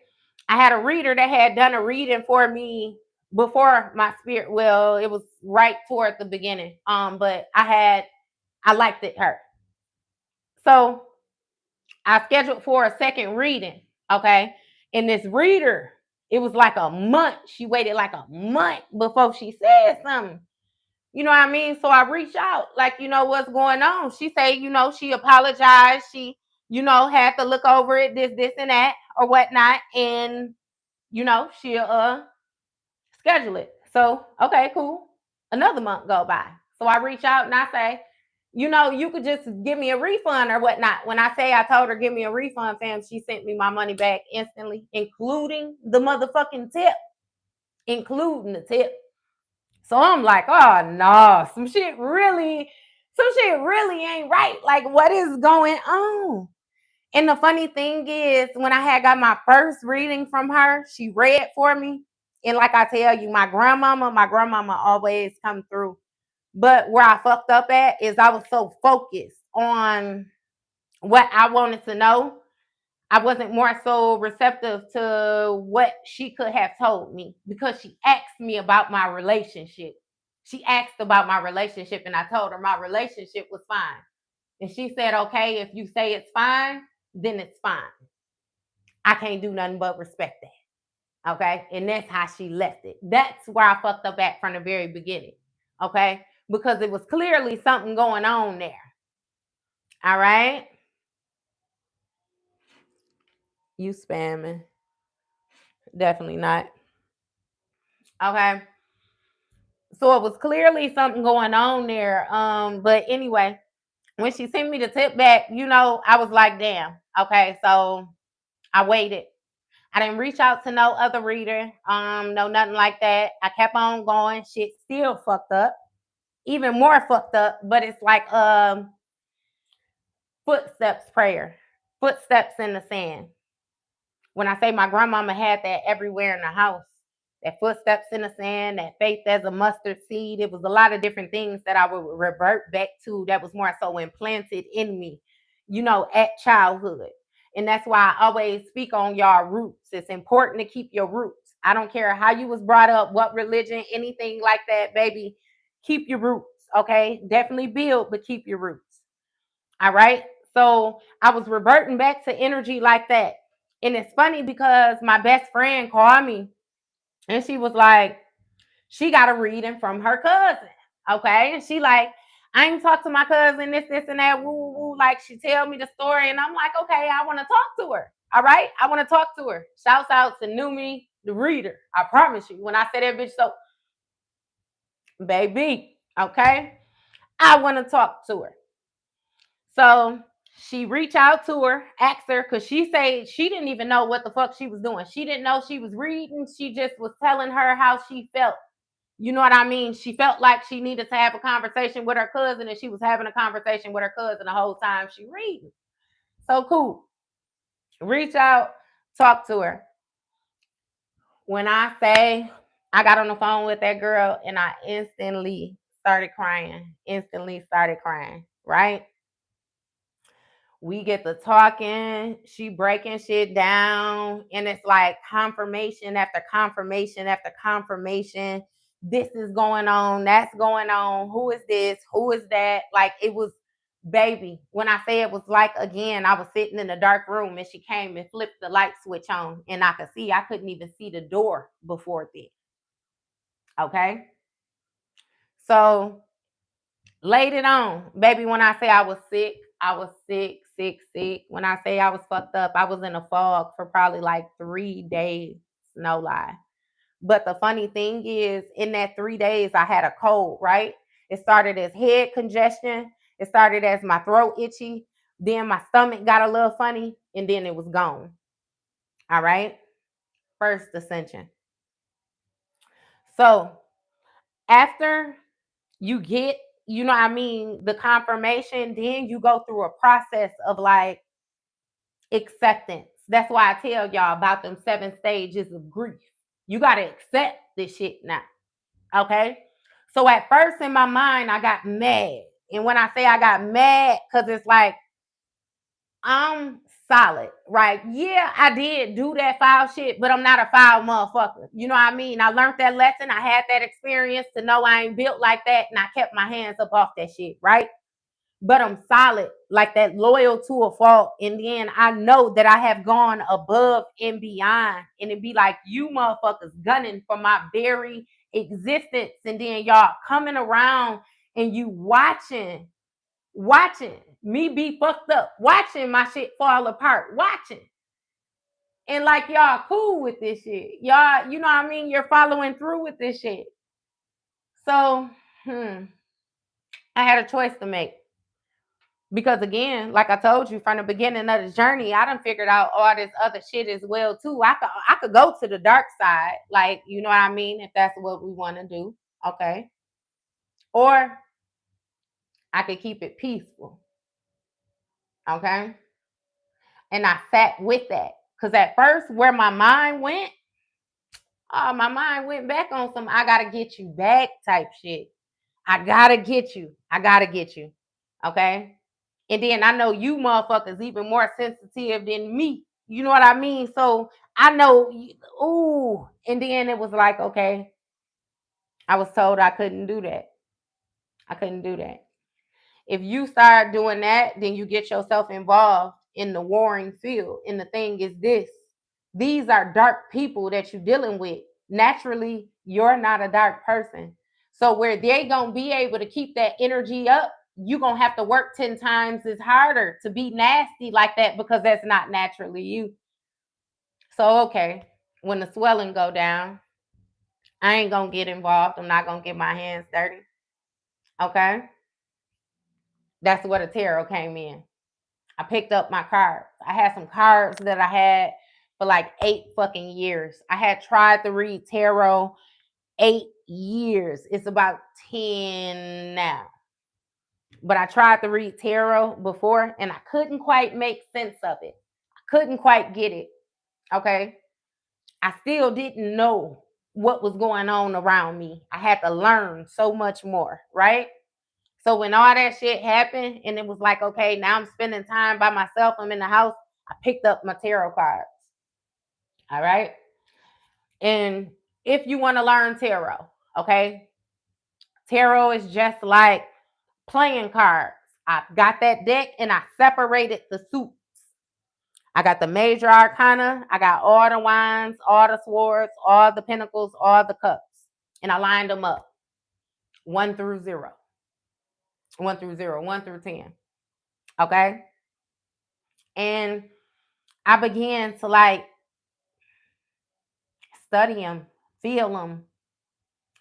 I had a reader that had done a reading for me before my spirit. Well, it was right toward the beginning. But I liked her. So I scheduled for a second reading. Okay. And this reader, it was like a month. She waited like a month before she said something. You know what I mean? So I reached out, like, you know, what's going on? She said, you know, she apologized. She, you know, had to look over it, this, and that, or whatnot. And, you know, she'll schedule it. So, okay, cool. Another month go by. So I reach out and I say, you know, you could just give me a refund or whatnot. When I say I told her, give me a refund, fam, she sent me my money back instantly, including the motherfucking tip. Including the tip. So I'm like, oh no, some shit really ain't right. Like, what is going on? And the funny thing is, when I had got my first reading from her, she read for me. And like I tell you, my grandmama always come through. But where I fucked up at is I was so focused on what I wanted to know. I wasn't more so receptive to what she could have told me, because she asked me about my relationship. She asked about my relationship and I told her my relationship was fine. And she said, okay, if you say it's fine, then it's fine. I can't do nothing but respect that. Okay. And that's how she left it. That's where I fucked up at from the very beginning. Okay. Because it was clearly something going on there. All right. You spamming. Definitely not. Okay. So it was clearly something going on there. But anyway, when she sent me the tip back, I was like, damn. Okay, so I waited. I didn't reach out to no other reader, no nothing like that. I kept on going. Shit still fucked up, even more fucked up. But it's like footsteps prayer, footsteps in the sand. When I say my grandmama had that everywhere in the house, that footsteps in the sand, that faith as a mustard seed, it was a lot of different things that I would revert back to that was more so implanted in me, at childhood. And that's why I always speak on y'all roots. It's important to keep your roots. I don't care how you was brought up, what religion, anything like that, baby. Keep your roots, okay? Definitely build, but keep your roots. All right. So I was reverting back to energy like that. And it's funny because my best friend called me and she was like, she got a reading from her cousin. Okay. And she like, I ain't talked to my cousin, this, and that, woo, woo, woo. Like she tell me the story. And I'm like, okay, I want to talk to her. All right. I want to talk to her. Shouts out to Numi, the reader. I promise you. When I say that bitch, so baby, okay, I want to talk to her. So she reached out to her, asked her, because she said she didn't even know what the fuck she was doing. She didn't know she was reading. She just was telling her how she felt. You know what I mean? She felt like she needed to have a conversation with her cousin, and she was having a conversation with her cousin the whole time she reading. So cool. Reach out, talk to her. When I say I got on the phone with that girl and I instantly started crying, right? We get to talking, she breaking shit down, and it's like confirmation after confirmation after confirmation. This is going on, that's going on. Who is this? Who is that? Like it was, baby. When I say it was like, again, I was sitting in a dark room and she came and flipped the light switch on, and I couldn't even see the door before this. Okay. So laid it on. Baby, when I say I was sick, I was sick, sick, sick. When I say I was fucked up, I was in a fog for probably like 3 days. No lie. But the funny thing is, in that 3 days, I had a cold, right? It started as head congestion. It started as my throat itchy. Then my stomach got a little funny, and then it was gone. All right. First ascension. So after you get, the confirmation, then you go through a process of like acceptance. That's why I tell y'all about them 7 stages of grief. You got to accept this shit now. Okay. So at first in my mind, I got mad. And when I say I got mad, because it's like, I'm solid, right? Yeah, I did do that foul shit, but I'm not a foul motherfucker. You know what I mean? I learned that lesson. I had that experience to know I ain't built like that, and I kept my hands up off that shit, right? But I'm solid, like that, loyal to a fault. And then I know that I have gone above and beyond. And it'd be like, you motherfuckers gunning for my very existence. And then y'all coming around and you watching me be fucked up, watching my shit fall apart, watching. And like y'all cool with this shit. Y'all, you know what I mean? You're following through with this shit. So, I had a choice to make. Because again, like I told you from the beginning of the journey, I done figured out all this other shit as well too. I could go to the dark side, like, you know what I mean, if that's what we want to do. Okay. Or I could keep it peaceful. Okay. And I sat with that. Because at first, where my mind went, my mind went back on some I gotta get you back type shit. I gotta get you. I gotta get you. Okay. And then I know you motherfuckers even more sensitive than me. You know what I mean? So I know, ooh. And then it was like, okay, I was told I couldn't do that. I couldn't do that. If you start doing that, then you get yourself involved in the warring field. And the thing is this, these are dark people that you're dealing with. Naturally, you're not a dark person. So where they gonna be able to keep that energy up, you're gonna have to work 10 times as harder to be nasty like that, because that's not naturally you. So okay, when the swelling go down, I ain't gonna get involved. I'm not gonna get my hands dirty. Okay? That's where the tarot came in. I picked up my cards. I had some cards that I had for like 8 fucking years. I had tried to read tarot 8 years. It's about 10 now. But I tried to read tarot before and I couldn't quite make sense of it. I couldn't quite get it. Okay? I still didn't know what was going on around me. I had to learn so much more, right? So when all that shit happened and it was like, okay, now I'm spending time by myself, I'm in the house, I picked up my tarot cards. All right. And if you want to learn tarot, okay, tarot is just like playing cards. I got that deck and I separated the suits. I got the major arcana, I got all the wands, all the swords, all the pentacles, all the cups. And I lined them up 1 through 0. 1 through 0, 1 through 10. Okay. And I began to like study them, feel them.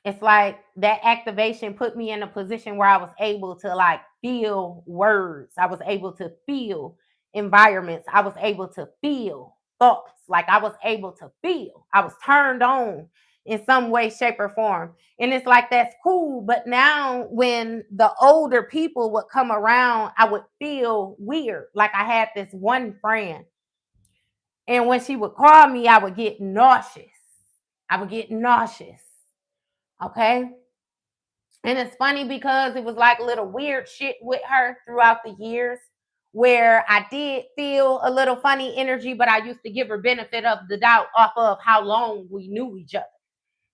It's like that activation put me in a position where I was able to like feel words. I was able to feel environments. I was able to feel thoughts. Like I was able to feel. I was turned on in some way, shape, or form. And it's like, that's cool. But now when the older people would come around, I would feel weird. Like I had this one friend. And when she would call me, I would get nauseous. Okay. And it's funny because it was like a little weird shit with her throughout the years where I did feel a little funny energy, but I used to give her benefit of the doubt off of how long we knew each other.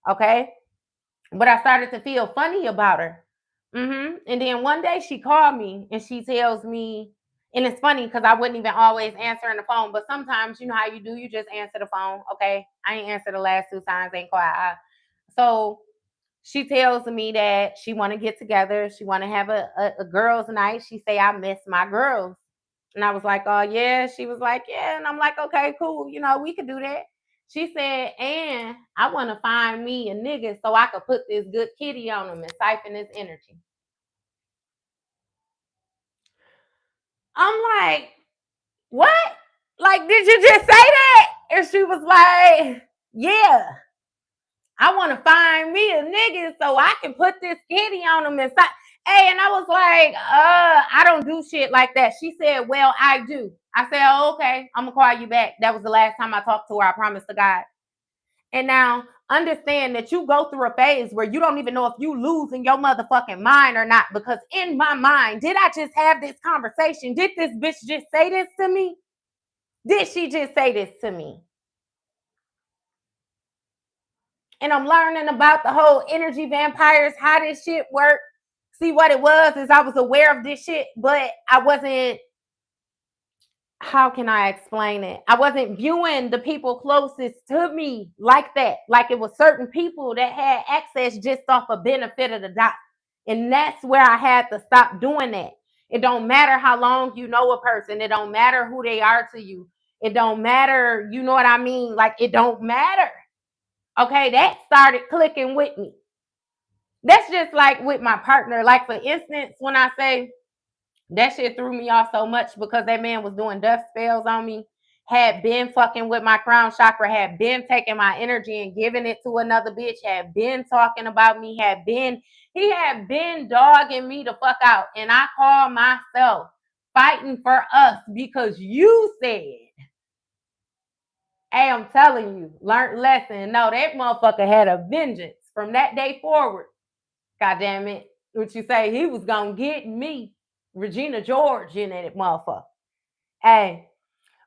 Okay. But I started to feel funny about her. And then one day she called me and she tells me, and it's funny because I wouldn't even always answer the phone, but sometimes you know how you do, you just answer the phone. Okay. I ain't answered the last 2 times, ain't quiet. So she tells me that she want to get together. She want to have a girls' night. She say, I miss my girls. And I was like, oh, yeah. She was like, yeah. And I'm like, okay, cool. You know, we could do that. She said, and I want to find me a nigga so I could put this good kitty on him and siphon his energy. I'm like, what? Like, did you just say that? And she was like, yeah. I want to find me a nigga so I can put this kitty on him and say, hey, and I was like, I don't do shit like that. She said, well, I do. I said, oh, okay, I'm gonna call you back. That was the last time I talked to her. I promised to God. And now understand that you go through a phase where you don't even know if you losing your motherfucking mind or not. Because in my mind, did I just have this conversation? Did this bitch just say this to me? Did she just say this to me? And I'm learning about the whole energy vampires, how this shit works. See, what it was is I was aware of this shit, but I wasn't, how can I explain it? I wasn't viewing the people closest to me like that. Like it was certain people that had access just off a benefit of the doubt. And that's where I had to stop doing that. It don't matter how long you know a person. It don't matter who they are to you. It don't matter, you know what I mean? Like it don't matter. Okay, that started clicking with me. That's just like with my partner. Like, for instance, when I say that shit threw me off so much because that man was doing dust spells on me, had been fucking with my crown chakra, had been taking my energy and giving it to another bitch, had been talking about me, he had been dogging me the fuck out. And I call myself fighting for us because you said, hey, I'm telling you, learned lesson. No, that motherfucker had a vengeance from that day forward. God damn it. What you say? He was gonna get me, Regina George, in that motherfucker. Hey,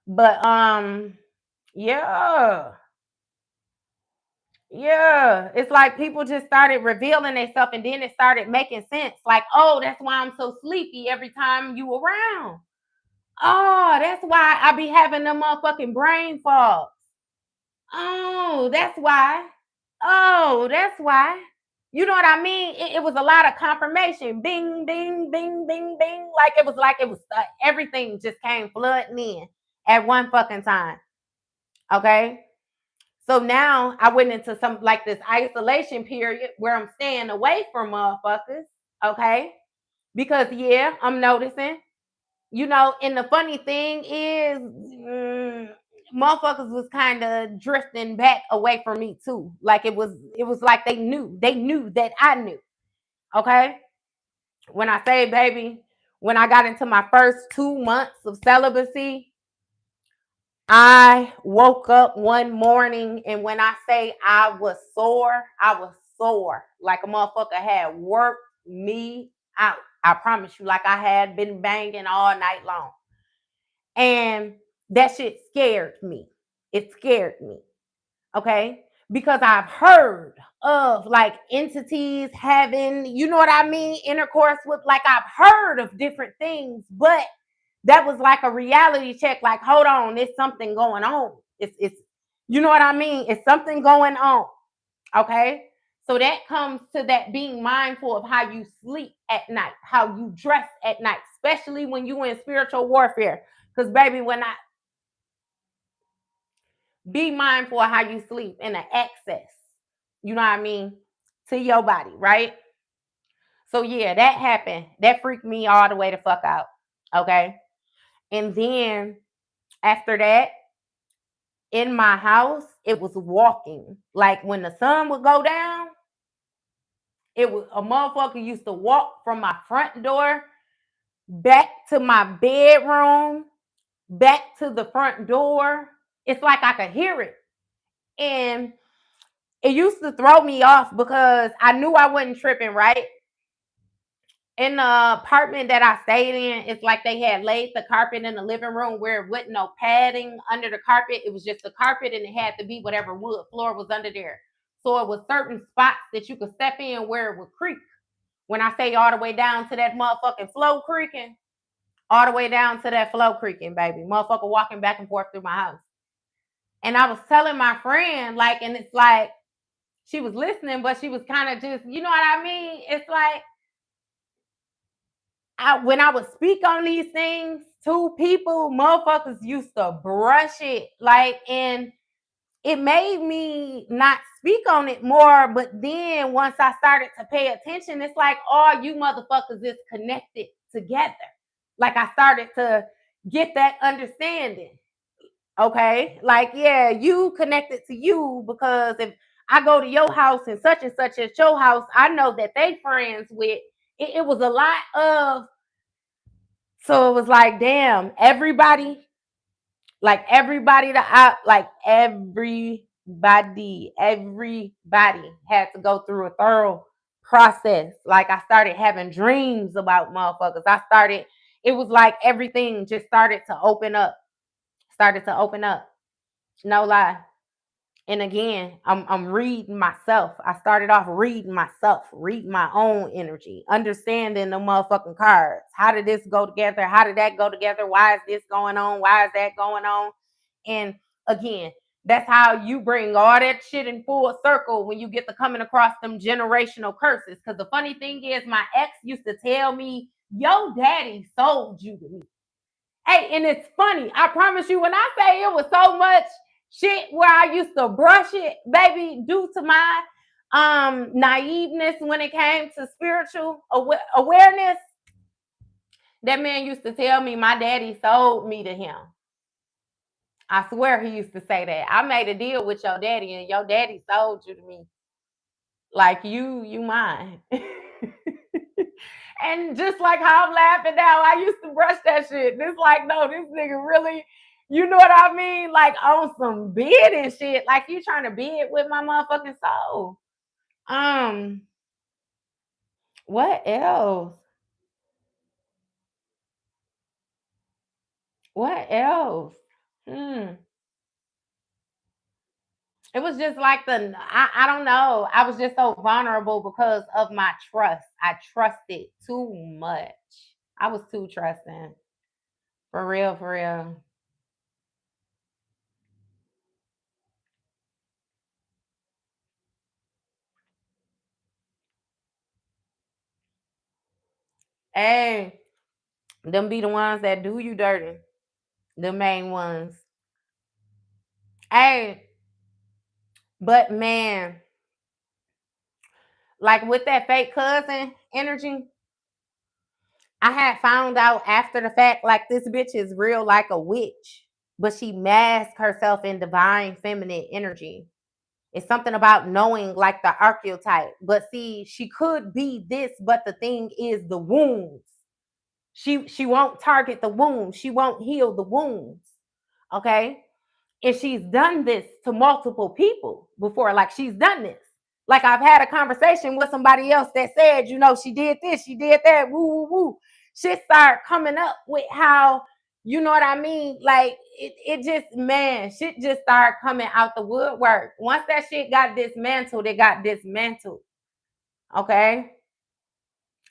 but yeah. Yeah. It's like people just started revealing themselves and then it started making sense. Like, oh, that's why I'm so sleepy every time you around. Oh, that's why I be having them motherfucking brain fogs. Oh, that's why. Oh, that's why. You know what I mean? It was a lot of confirmation. Bing, bing, bing, bing, bing. Like it was everything just came flooding in at one fucking time. Okay. So now I went into some like this isolation period where I'm staying away from motherfuckers. Okay. Because yeah, I'm noticing, and the funny thing is, motherfuckers was kind of drifting back away from me too. Like it was like they knew that I knew. Okay. When I say, baby, when I got into my first 2 months of celibacy, I woke up one morning, and when I say I was sore. Like a motherfucker had worked me out. I promise you, like I had been banging all night long. And that shit scared me. It scared me. Okay. Because I've heard of like entities having, you know what I mean, intercourse with, like I've heard of different things, but that was like a reality check. Like, hold on, there's something going on. It's you know what I mean? It's something going on. Okay. So that comes to that being mindful of how you sleep at night, how you dress at night, especially when you in spiritual warfare. Because baby, when I be mindful of how you sleep and the access, you know what I mean, to your body, right? So yeah, that happened. That freaked me all the way the fuck out. Okay. And then after that, in my house, it was walking. Like when the sun would go down, it was a motherfucker used to walk from my front door back to my bedroom, back to the front door. It's like I could hear it. And it used to throw me off because I knew I wasn't tripping, right? In the apartment that I stayed in, it's like they had laid the carpet in the living room where it wasn't no padding under the carpet. It was just the carpet, and it had to be whatever wood floor was under there. So it was certain spots that you could step in where it would creak. When I say all the way down to that motherfucking flow creaking, all the way down to that flow creaking, baby. Motherfucker walking back and forth through my house. And I was telling my friend, like, and it's like she was listening, but she was kind of just, you know what I mean? It's like, when I would speak on these things to people, motherfuckers used to brush it. Like, and it made me not speak on it more. But then once I started to pay attention, it's like all you motherfuckers is connected together. Like I started to get that understanding. Okay. Like, yeah, you connected to you because if I go to your house and such at your house, I know that they friends with it was a lot of, so it was like, damn, everybody everybody had to go through a thorough process. Like I started having dreams about motherfuckers. It was like everything just started to open up. No lie. And again, I'm reading myself. I started off reading myself, reading my own energy, understanding the motherfucking cards. How did this go together? How did that go together? Why is this going on? Why is that going on? And again, that's how you bring all that shit in full circle when you get to coming across them generational curses. Because the funny thing is, my ex used to tell me, "Yo, daddy sold you to me." Hey, and it's funny. I promise you, when I say it was so much shit where I used to brush it, baby, due to my naiveness when it came to spiritual awareness, that man used to tell me my daddy sold me to him. I swear he used to say that. I made a deal with your daddy, and your daddy sold you to me. Like you mine. And just like how I'm laughing now, I used to brush that shit. And it's like, no, this nigga really, you know what I mean? Like on some bid and shit. Like you trying to bid with my motherfucking soul. Um, what else? What else? Hmm. It was just like I don't know. I was just so vulnerable because of my trust. I trusted too much. I was too trusting. For real, for real. Hey, them be the ones that do you dirty. The main ones. Hey, But man, like with that fake cousin energy, I had found out after the fact, like this bitch is real like a witch, but she masked herself in divine feminine energy. It's something about knowing like the archetype. But see, she could be this, but the thing is the wounds. She won't target the wounds. She won't heal the wounds. Okay? And she's done this to multiple people before. Like she's done this. Like I've had a conversation with somebody else that said, you know, she did this, she did that, woo, woo, woo. Shit started coming up with how, you know what I mean? Like it just, man, shit just started coming out the woodwork. Once that shit got dismantled, it got dismantled. Okay.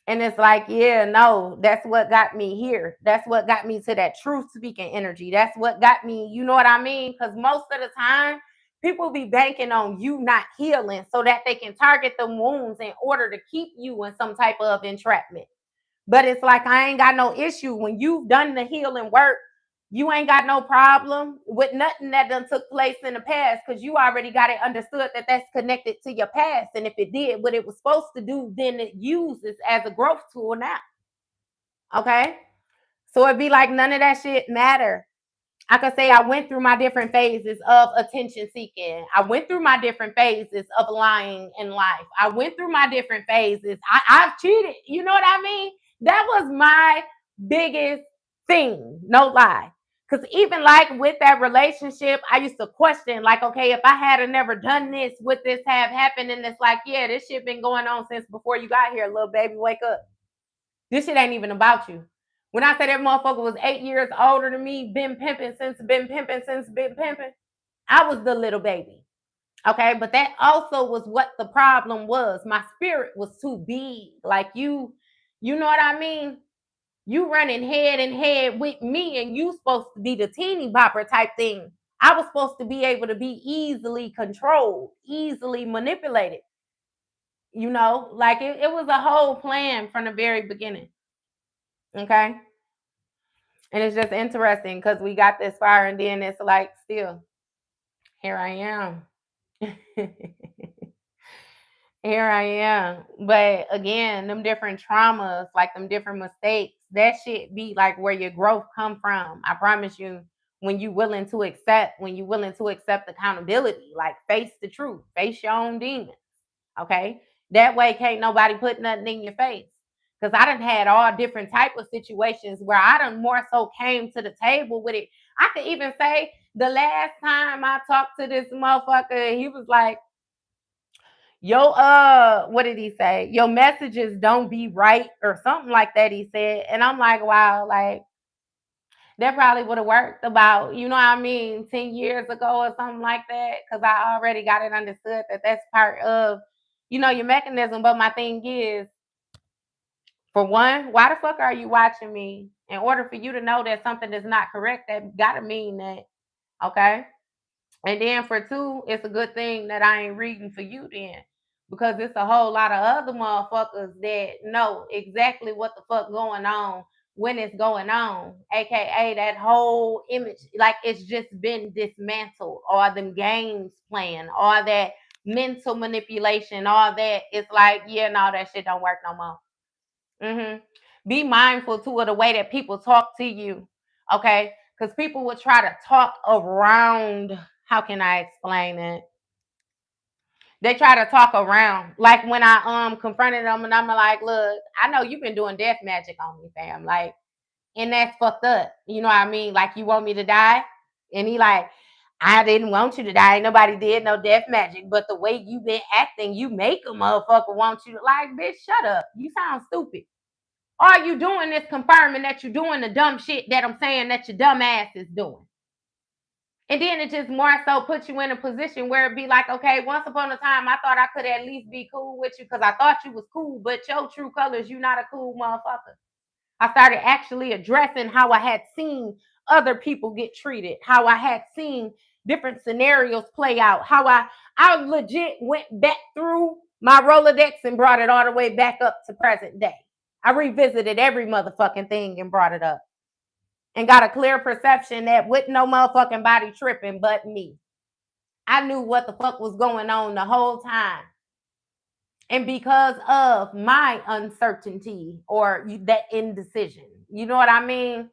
And it's like, yeah, no, that's what got me here. That's what got me to that truth speaking energy. That's what got me, you know what I mean? Because most of the time, people be banking on you not healing so that they can target the wounds in order to keep you in some type of entrapment. But it's like, I ain't got no issue. When you've done the healing work, you ain't got no problem with nothing that done took place in the past because you already got it understood that that's connected to your past. And if it did what it was supposed to do, then it uses as a growth tool now. Okay? So it'd be like none of that shit matter. I could say I went through my different phases of attention seeking. I went through my different phases of lying in life. I went through my different phases. I've cheated. You know what I mean? That was my biggest thing. No lie. Because even like with that relationship, I used to question, like, okay, if I had never done this, would this have happened? And it's like, yeah, this shit been going on since before you got here, little baby. Wake up. This shit ain't even about you. When I say that motherfucker was 8 years older than me, been pimping since been pimping, I was the little baby. Okay, but that also was what the problem was. My spirit was too big. Like you know what I mean? You running head and head with me, and you supposed to be the teeny bopper type thing. I was supposed to be able to be easily controlled, easily manipulated. You know, like it was a whole plan from the very beginning. Okay. And it's just interesting because we got this far and then it's like still, here I am. Here I am. But again, them different traumas, like them different mistakes, that shit be like where your growth come from. I promise you, when you willing to accept accountability, like face the truth, face your own demons. Okay. That way can't nobody put nothing in your face. Cause I done had all different type of situations where I done more so came to the table with it. I could even say the last time I talked to this motherfucker, he was like, yo, what did he say? Your messages don't be right or something like that, he said. And I'm like, wow, like that probably would have worked about, you know what I mean, 10 years ago or something like that. Cause I already got it understood that that's part of, you know, your mechanism. But my thing is, for one, why the fuck are you watching me? In order for you to know that something is not correct, that gotta mean that, okay? And then for two, it's a good thing that I ain't reading for you then. Because it's a whole lot of other motherfuckers that know exactly what the fuck going on when it's going on. AKA that whole image, like it's just been dismantled. All them games playing, all that mental manipulation, all that. It's like, yeah, no, that shit don't work no more. Mm-hmm. Be mindful too of the way that people talk to you, okay? Because people will try to talk around. How can I explain it? They try to talk around. Like when I confronted them and I'm like, look, I know you've been doing death magic on me, fam. Like, and that's fucked up. You know what I mean? Like you want me to die? And he like, I didn't want you to die. Nobody did no death magic. But the way you been acting, you make a motherfucker want you to like, bitch, shut up. You sound stupid. All you doing is confirming that you're doing the dumb shit that I'm saying that your dumb ass is doing. And then it just more so puts you in a position where it be like, okay, once upon a time, I thought I could at least be cool with you because I thought you was cool, but your true colors, you not a cool motherfucker. I started actually addressing how I had seen other people get treated, how I had seen different scenarios play out, how I legit went back through my Rolodex and brought it all the way back up to present day. I revisited every motherfucking thing and brought it up and got a clear perception that with no motherfucking body tripping but me. I knew what the fuck was going on the whole time. And because of my uncertainty or that indecision, you know what I mean?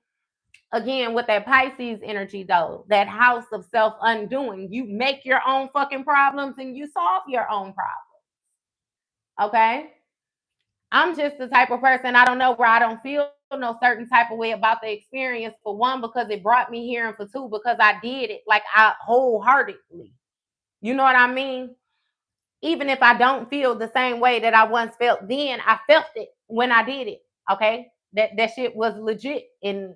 Again, with that Pisces energy though, that house of self undoing, you make your own fucking problems and you solve your own problems. Okay? I'm just the type of person, I don't know, where I don't feel no certain type of way about the experience. For one, because it brought me here, and for two, because I did it like I wholeheartedly. You know what I mean? Even if I don't feel the same way that I once felt then, I felt it when I did it. Okay? That shit was legit and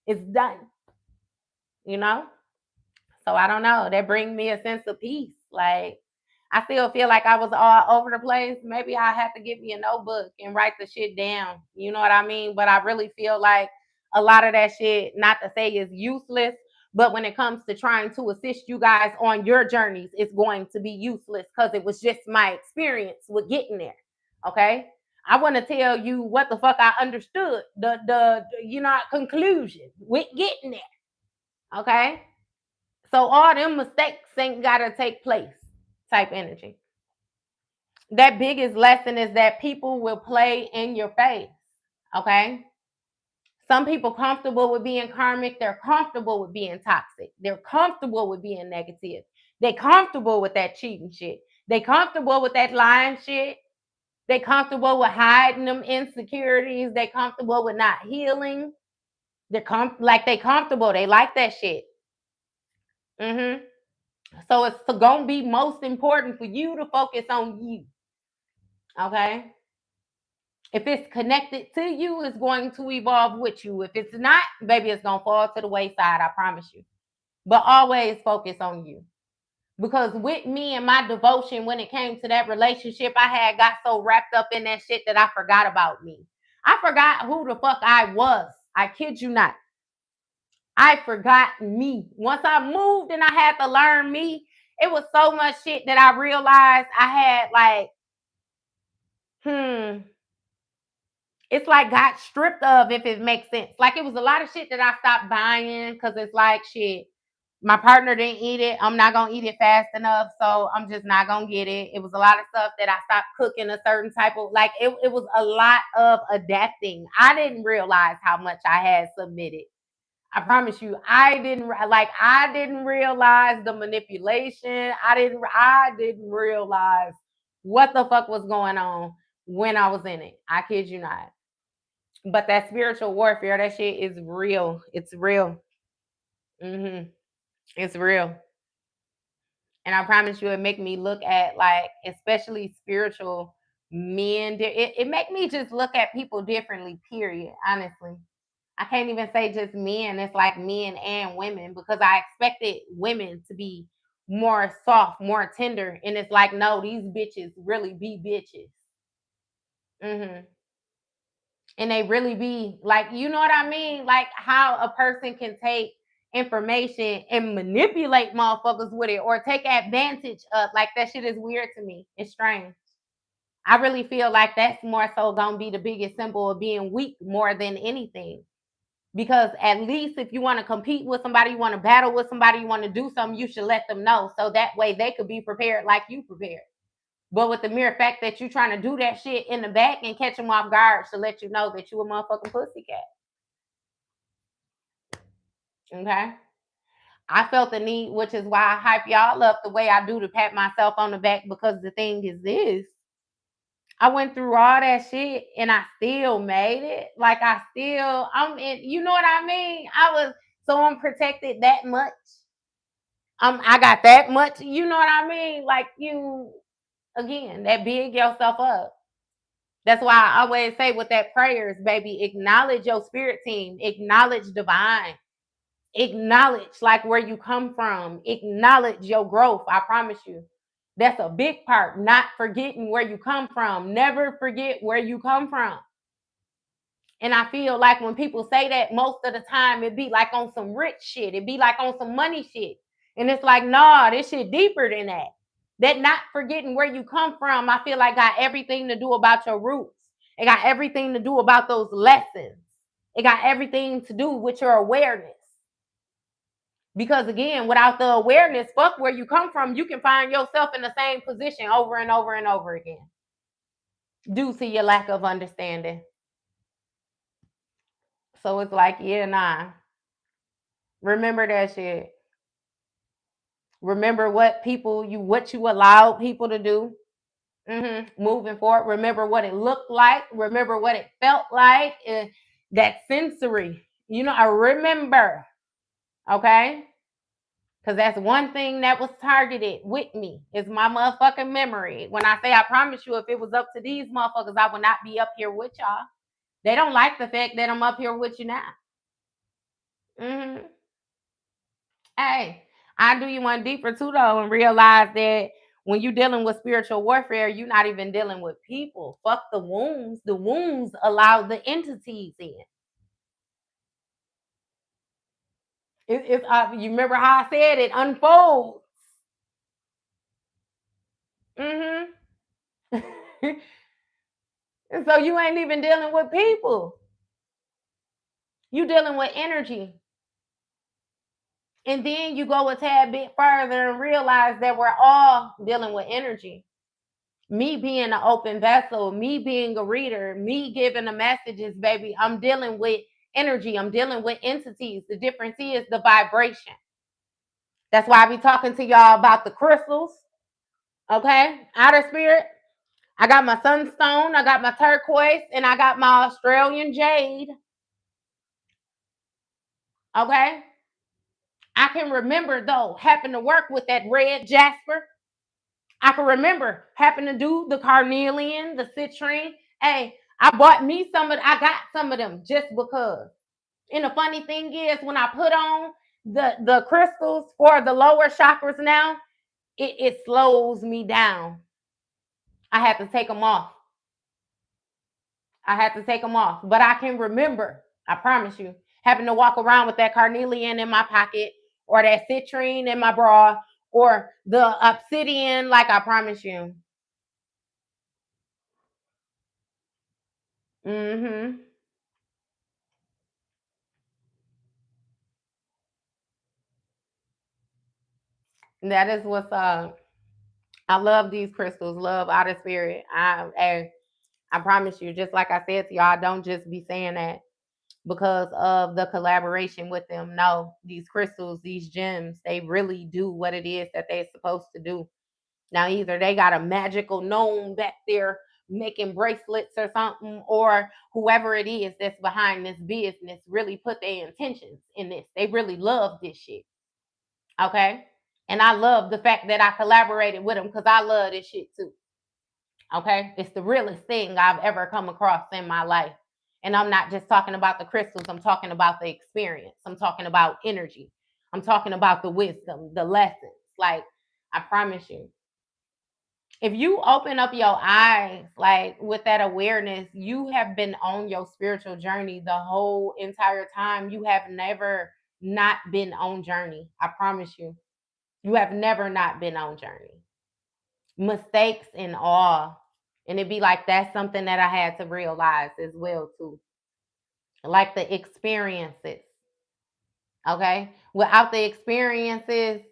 it's done. You know? So I don't know. That brings me a sense of peace. Like, I still feel like I was all over the place. Maybe I have to get me a notebook and write the shit down. You know what I mean? But I really feel like a lot of that shit, not to say is useless, but when it comes to trying to assist you guys on your journeys, it's going to be useless because it was just my experience with getting there. Okay? I want to tell you what the fuck I understood. The conclusion with getting there. Okay? So all them mistakes ain't gotta take place type energy. That biggest lesson is that people will play in your face. Okay. Some people comfortable with being karmic, they're comfortable with being toxic, they're comfortable with being negative, they comfortable with that cheating shit, they comfortable with that lying shit, they comfortable with hiding them insecurities, they comfortable with not healing, they comfortable, they like that shit. Mm-hmm. So it's gonna be most important for you to focus on you. Okay. If it's connected to you, it's going to evolve with you. If it's not, baby, it's gonna fall to the wayside, I promise you. But always focus on you. Because with me and my devotion, when it came to that relationship, I had got so wrapped up in that shit that I forgot about me. I forgot who the fuck I was. I kid you not. I forgot me. Once I moved and I had to learn me, it was so much shit that I realized I had like, it's like got stripped of, if it makes sense. Like it was a lot of shit that I stopped buying because it's like shit. My partner didn't eat it. I'm not gonna eat it fast enough, so I'm just not gonna get it. It was a lot of stuff that I stopped cooking a certain type of like it was a lot of adapting. I didn't realize how much I had submitted. I promise you, I didn't realize the manipulation. I didn't realize what the fuck was going on when I was in it. I kid you not. But that spiritual warfare, that shit is real. It's real. Mm-hmm. It's real. And I promise you, it make me look at like, especially spiritual men. It make me just look at people differently. Period. Honestly, I can't even say just men. It's like men and women because I expected women to be more soft, more tender, and it's like no, these bitches really be bitches. Mm-hmm. And they really be like, you know what I mean? Like how a person can take information and manipulate motherfuckers with it or take advantage of, like that shit is weird to me. It's strange. I really feel like that's more so gonna be the biggest symbol of being weak more than anything. Because at least if you want to compete with somebody, you want to battle with somebody, you want to do something, you should let them know. So that way they could be prepared like you prepared. But with the mere fact that you trying to do that shit in the back and catch them off guard to let you know that you a motherfucking pussycat. Okay? I felt the need, which is why I hype y'all up the way I do to pat myself on the back because the thing is this. I went through all that shit and I still made it. Like I'm in, you know what I mean? I'm protected that much. I got that much, you know what I mean? Like again, that big yourself up. That's why I always say with that prayers, baby, acknowledge your spirit team, acknowledge divine, acknowledge like where you come from, acknowledge your growth. I promise you. That's a big part, not forgetting where you come from. Never forget where you come from. And I feel like when people say that, most of the time it be like on some rich shit. It be like on some money shit. And it's like, nah, this shit deeper than that. That not forgetting where you come from, I feel like got everything to do about your roots. It got everything to do about those lessons. It got everything to do with your awareness. Because again, without the awareness, fuck where you come from, you can find yourself in the same position over and over and over again due to your lack of understanding. So it's like, yeah, nah. Remember that shit. Remember what you allowed people to do. Moving forward, remember what it looked like. Remember what it felt like. That sensory. I remember. Okay? Because that's one thing that was targeted with me is my motherfucking memory. When I say I promise you, if it was up to these motherfuckers, I would not be up here with y'all. They don't like the fact that I'm up here with you now. Hey, I do you one deeper too though, and realize that when you're dealing with spiritual warfare, you're not even dealing with people. Fuck the wounds. The wounds allow the entities in. You remember how I said it unfolds. And so you ain't even dealing with people. You dealing with energy. And then you go a tad bit further and realize that we're all dealing with energy. Me being an open vessel, me being a reader, me giving the messages, baby, I'm dealing with energy. I'm dealing with entities. The difference is the vibration. That's why I be talking to y'all about the crystals. Okay? Outer spirit. I got my sunstone, I got my turquoise, and I got my Australian jade. Okay? I can remember though, having to work with that red jasper. I can remember having to do the carnelian, the citrine. Hey, I got some of them just because. And the funny thing is, when I put on the crystals for the lower chakras now, it slows me down. I had to take them off. But I can remember, I promise you, having to walk around with that carnelian in my pocket or that citrine in my bra or the obsidian, like I promise you. That is what's up. I love these crystals, love outer spirit. I promise you, just like I said to y'all, I don't just be saying that because of the collaboration with them. No, these crystals, these gems, they really do what it is that they're supposed to do. Now, either they got a magical gnome back there making bracelets or something, or whoever it is that's behind this business really put their intentions in this. They really love this shit. Okay? And I love the fact that I collaborated with them because I love this shit too. Okay? It's the realest thing I've ever come across in my life. And I'm not just talking about the crystals, I'm talking about the experience. I'm talking about energy. I'm talking about the wisdom, the lessons. Like, I promise you, if you open up your eyes, like with that awareness, you have been on your spiritual journey the whole entire time. You have never not been on journey. I promise you. You have never not been on journey. Mistakes and all. And it'd be like that's something that I had to realize as well too. Like the experiences. Okay? Without the experiences,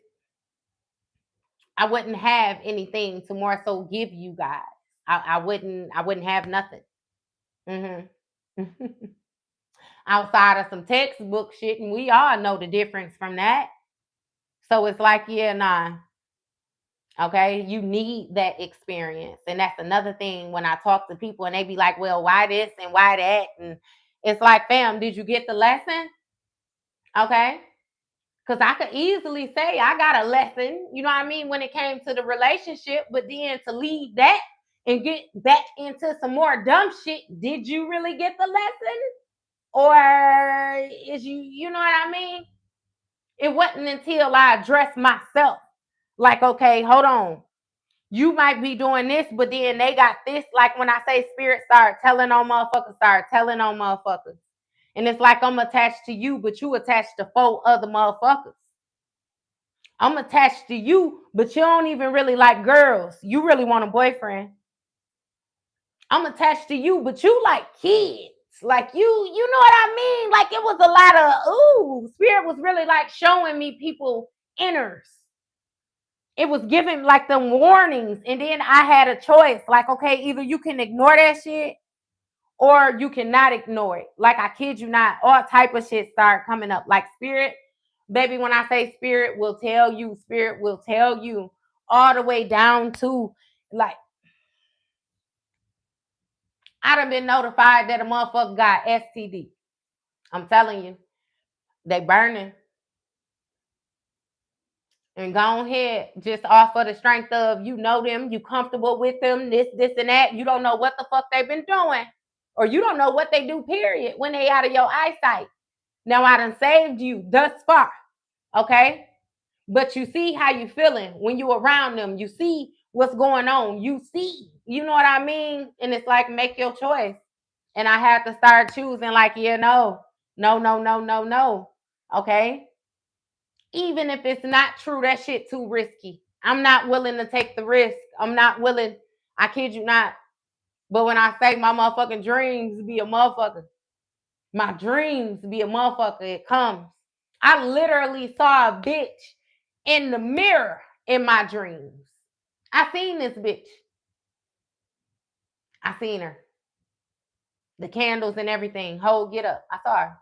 I wouldn't have anything to more so give you guys. I wouldn't have nothing. Outside of some textbook shit, and we all know the difference from that. So it's like, yeah, nah. Okay, you need that experience. And that's another thing when I talk to people and they be like, well, why this and why that? And it's like, fam, did you get the lesson? Okay. Because I could easily say I got a lesson, you know what I mean, when it came to the relationship, but then to leave that and get back into some more dumb shit, did you really get the lesson? Or is you know what I mean? It wasn't until I addressed myself, like, okay, hold on. You might be doing this, but then they got this. Like when I say spirit start telling on motherfuckers. And it's like I'm attached to you, but you attached to 4 other motherfuckers. I'm attached to you, but you don't even really like girls. You really want a boyfriend. I'm attached to you, but you like kids. Like you know what I mean? Like it was a lot of spirit was really like showing me people inners. It was giving like them warnings, and then I had a choice. Like, okay, either you can ignore that shit or you cannot ignore it. Like I kid you not, all type of shit start coming up. Like spirit, baby, when I say spirit will tell you all the way down to like I done been notified that a motherfucker got STD. I'm telling you, they burning. And go ahead, just off of the strength of you know them, you comfortable with them, this, and that. You don't know what the fuck they've been doing. Or you don't know what they do, period, when they out of your eyesight. Now I done saved you thus far. Okay? But you see how you feeling when you around them. You see what's going on. You see, you know what I mean? And it's like make your choice. And I had to start choosing like, yeah, no. Okay? Even if it's not true, that shit too risky. I'm not willing to take the risk. I'm not willing. I kid you not. But when I say my motherfucking dreams be a motherfucker, my dreams be a motherfucker, it comes. I literally saw a bitch in the mirror in my dreams. I seen this bitch. I seen her. The candles and everything. Get up. I saw her.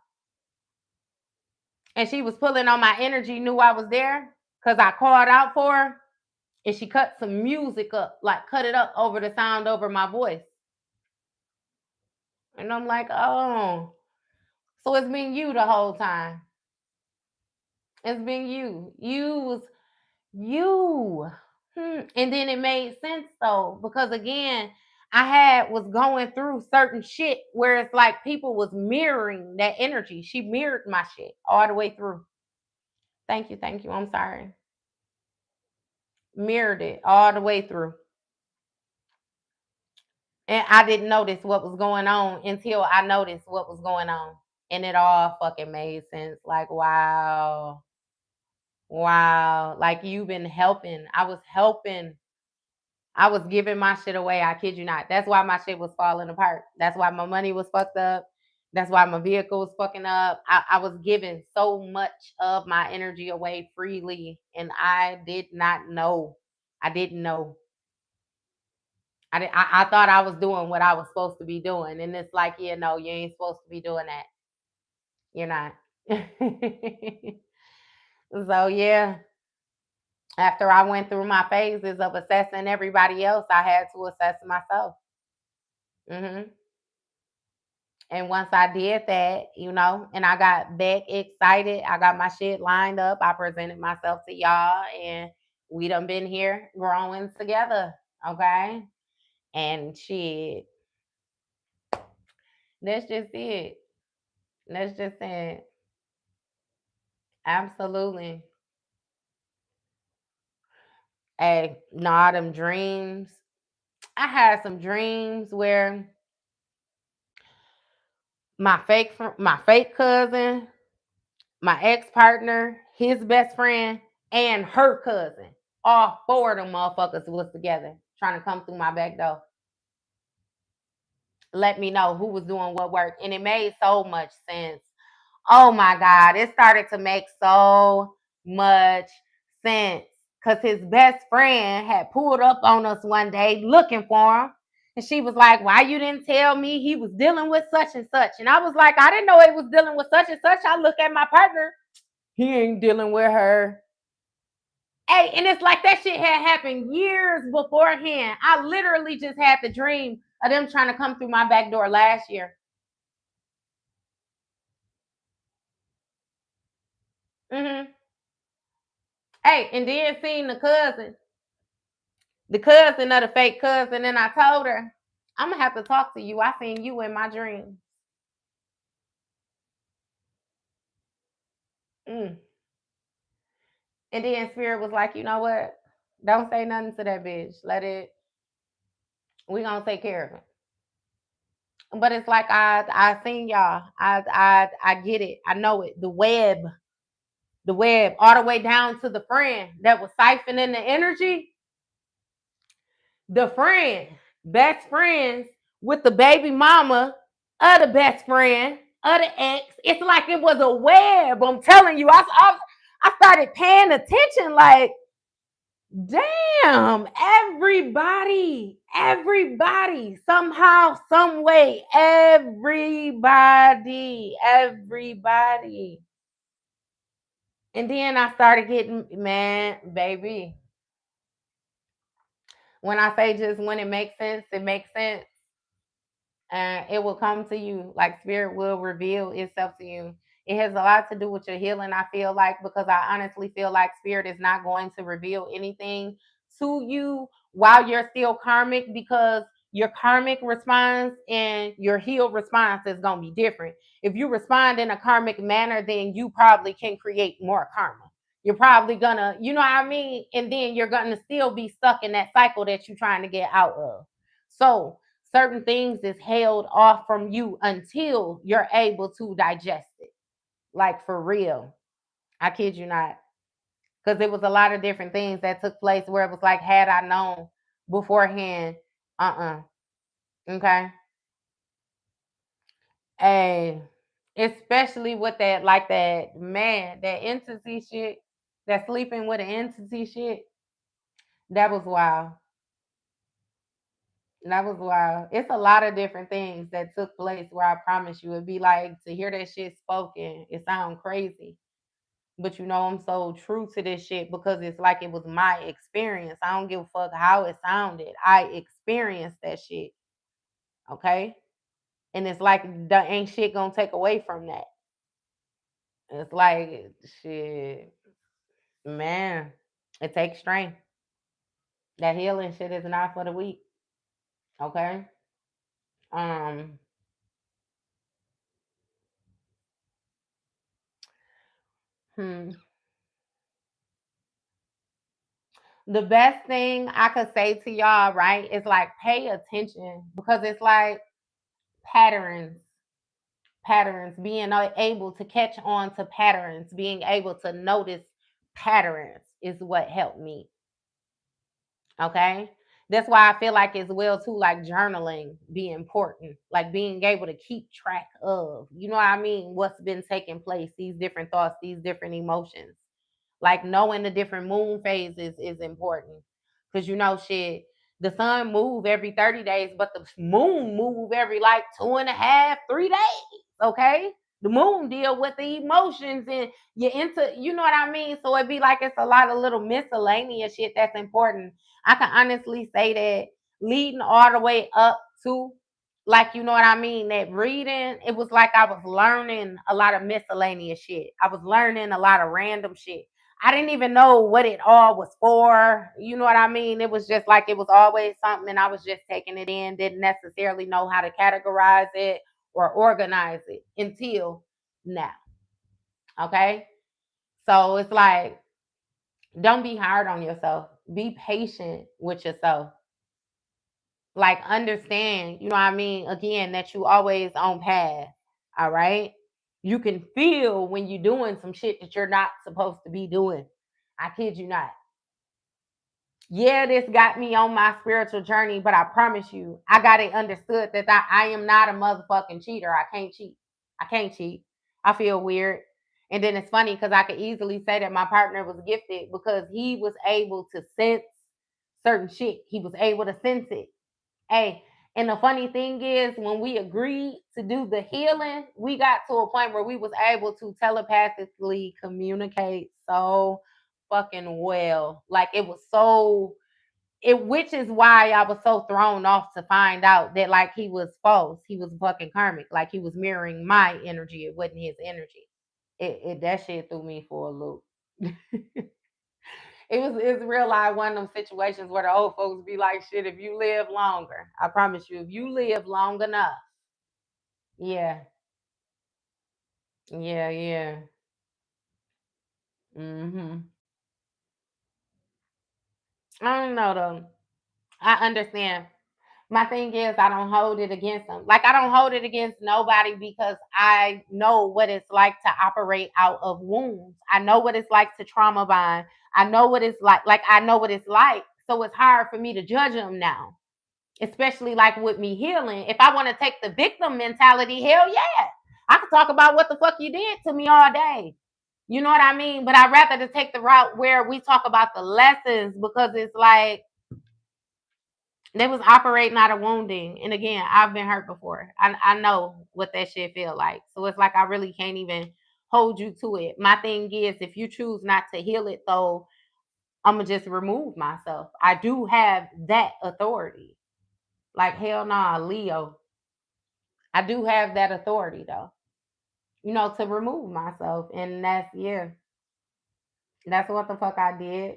And she was pulling on my energy, knew I was there because I called out for her. And she cut some music up, like cut it up over the sound over my voice. And I'm like, oh, so it's been you the whole time. It's been you. You. And then it made sense though, because again, I was going through certain shit where it's like people was mirroring that energy. She mirrored my shit all the way through. Thank you. I'm sorry. Mirrored it all the way through. And I didn't notice what was going on until I noticed what was going on. And it all fucking made sense. Like, wow. Like you've been helping. I was helping. I was giving my shit away. I kid you not. That's why my shit was falling apart. That's why my money was fucked up. That's why my vehicle was fucking up. I was giving so much of my energy away freely. And I did not know. I didn't know. I thought I was doing what I was supposed to be doing. And it's like, yeah, no, you ain't supposed to be doing that. You're not. So, yeah, after I went through my phases of assessing everybody else, I had to assess myself. And once I did that, and I got back excited, I got my shit lined up. I presented myself to y'all, and we done been here growing together. Okay. And shit, that's just it. That's just it. Absolutely. Hey, nah, them dreams. I had some dreams where my fake cousin, my ex-partner, his best friend, and her cousin, all four of them motherfuckers was together trying to come through my back door. Let me know who was doing what work. And it made so much sense. Oh my God. It started to make so much sense. Because his best friend had pulled up on us one day looking for him. And she was like, why you didn't tell me he was dealing with such and such? And I was like, I didn't know he was dealing with such and such. I look at my partner. He ain't dealing with her. Hey, and it's like that shit had happened years beforehand. I literally just had the dream of them trying to come through my back door last year. Hey, and then seen the cousin of the fake cousin, and I told her, I'm gonna have to talk to you. I seen you in my dream. Mm. And then Spirit was like, you know what? Don't say nothing to that bitch. Let it. We gonna take care of it. But it's like I seen y'all. I get it. I know it. The web, all the way down to the friend that was siphoning the energy. The friend, best friends with the baby mama of the best friend, of the ex. It's like it was a web. I'm telling you, I started paying attention like, damn, everybody, somehow, some way, everybody. And then I started getting, man, baby. When I say just when it makes sense, it makes sense. And it will come to you, like spirit will reveal itself to you. It has a lot to do with your healing, I feel like, because I honestly feel like spirit is not going to reveal anything to you while you're still karmic, because your karmic response and your healed response is going to be different. If you respond in a karmic manner, then you probably can create more karma. You're probably gonna, you know what I mean? And then you're gonna still be stuck in that cycle that you're trying to get out of. So certain things is held off from you until you're able to digest it. Like for real. I kid you not. Because it was a lot of different things that took place where it was like, had I known beforehand, okay. And especially with that, like that, man, that entity shit, that sleeping with an entity shit, that was wild. That was wild. It's a lot of different things that took place where I promise you it'd be like to hear that shit spoken, it sound crazy. But you know I'm so true to this shit because it's like it was my experience. I don't give a fuck how it sounded. I experienced that shit. Okay? And it's like there ain't shit gonna take away from that. It's like shit, man, it takes strength. That healing shit is not for the weak. Okay? Um hmm. The best thing I could say to y'all, right, is like pay attention because it's like patterns, being able to catch on to patterns, being able to notice patterns is what helped me. Okay. That's why I feel like as well too, like journaling be important, like being able to keep track of, you know what I mean, what's been taking place, these different thoughts, these different emotions. Like knowing the different moon phases is important. Cause you know shit, the sun move every 30 days, but the moon move every like 2.5, 3 days. Okay. The moon deal with the emotions and you into, you know what I mean? So it'd be like it's a lot of little miscellaneous shit that's important. I can honestly say that leading all the way up to, like, you know what I mean, that reading, it was like I was learning a lot of miscellaneous shit. I was learning a lot of random shit. I didn't even know what it all was for. You know what I mean? It was just like it was always something and I was just taking it in, didn't necessarily know how to categorize it or organize it until now. Okay? So it's like, don't be hard on yourself. Be patient with yourself. Like understand, you know what I mean? Again, that you always on path. All right. You can feel when you're doing some shit that you're not supposed to be doing. I kid you not. Yeah, this got me on my spiritual journey, but I promise you, I got it understood that I am not a motherfucking cheater. I can't cheat. I can't cheat. I feel weird. And then it's funny because I could easily say that my partner was gifted because he was able to sense certain shit. He was able to sense it. Hey, and the funny thing is, when we agreed to do the healing, we got to a point where we was able to telepathically communicate so fucking well. Like it was so it, which is why I was so thrown off to find out that like he was false. He was fucking karmic. Like he was mirroring my energy. It wasn't his energy. It that shit threw me for a loop. It's real life one of them situations where the old folks be like, shit, if you live longer, I promise you, if you live long enough, yeah, yeah. Hmm. I don't know though. I understand. My thing is, I don't hold it against them. Like I don't hold it against nobody because I know what it's like to operate out of wounds. I know what it's like to trauma bond. I know what it's like. Like I know what it's like. So it's hard for me to judge them now. Especially like with me healing. If I want to take the victim mentality, hell yeah. I could talk about what the fuck you did to me all day. You know what I mean? But I'd rather to take the route where we talk about the lessons, because it's like they was operating out of wounding. And again, I've been hurt before. I know what that shit feel like. So it's like I really can't even hold you to it. My thing is, if you choose not to heal it though, I'm gonna just remove myself. I do have that authority. Like hell nah, Leo. I do have that authority though. To remove myself. And that's, yeah, that's what the fuck I did.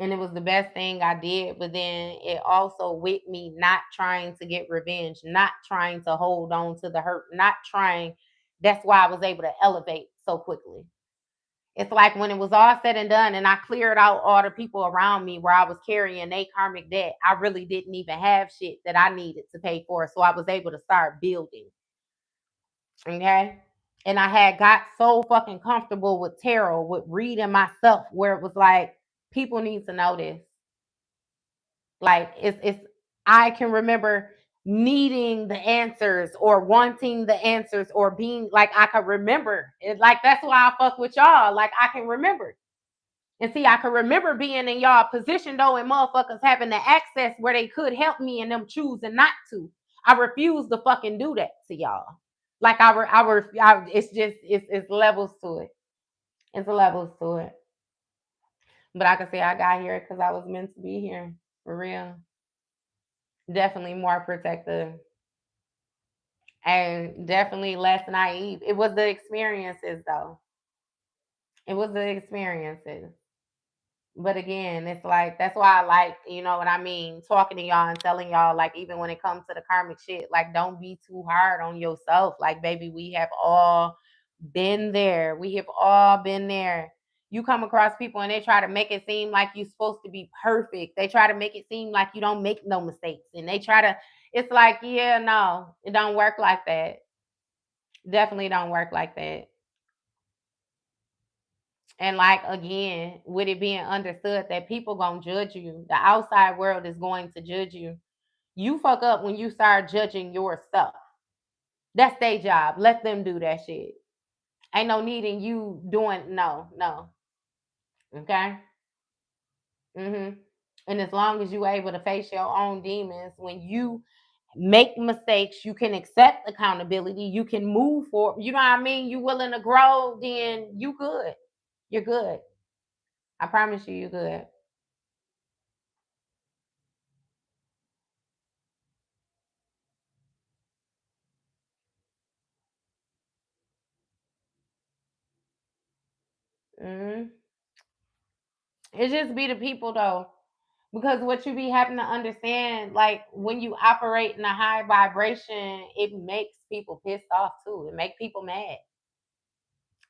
And it was the best thing I did. But then it also with me not trying to get revenge, not trying to hold on to the hurt, not trying. That's why I was able to elevate so quickly. It's like when it was all said and done and I cleared out all the people around me where I was carrying a karmic debt, I really didn't even have shit that I needed to pay for. So I was able to start building. Okay. And I had got so fucking comfortable with tarot, with reading myself, where it was like, people need to know this. Like it's I can remember needing the answers or wanting the answers or being like I could remember. It like that's why I fuck with y'all. Like I can remember. And see, I can remember being in y'all position though, and motherfuckers having the access where they could help me and them choosing not to. I refuse to fucking do that to y'all. Like it's just it's levels to it. It's levels to it. But I can say I got here because I was meant to be here for real. Definitely more protective and definitely less naive. It was the experiences though. It was the experiences. But again, it's like that's why I like, you know what I mean, talking to y'all and telling y'all, like, even when it comes to the karmic shit, like, don't be too hard on yourself. Like, baby, we have all been there. We have all been there. You come across people and they try to make it seem like you're supposed to be perfect. They try to make it seem like you don't make no mistakes. And they try to, it's like, yeah, no, it don't work like that. Definitely don't work like that. And like again, with it being understood that people gonna judge you, the outside world is going to judge you. You fuck up when you start judging yourself. That's their job. Let them do that shit. Ain't no need in you doing no. Okay. And as long as you able to face your own demons, when you make mistakes, you can accept accountability. You can move forward. You know what I mean? You willing to grow, then you good. You're good. I promise you, you're good. hmm It just be the people though. Because what you be having to understand, like when you operate in a high vibration, it makes people pissed off too. It make people mad.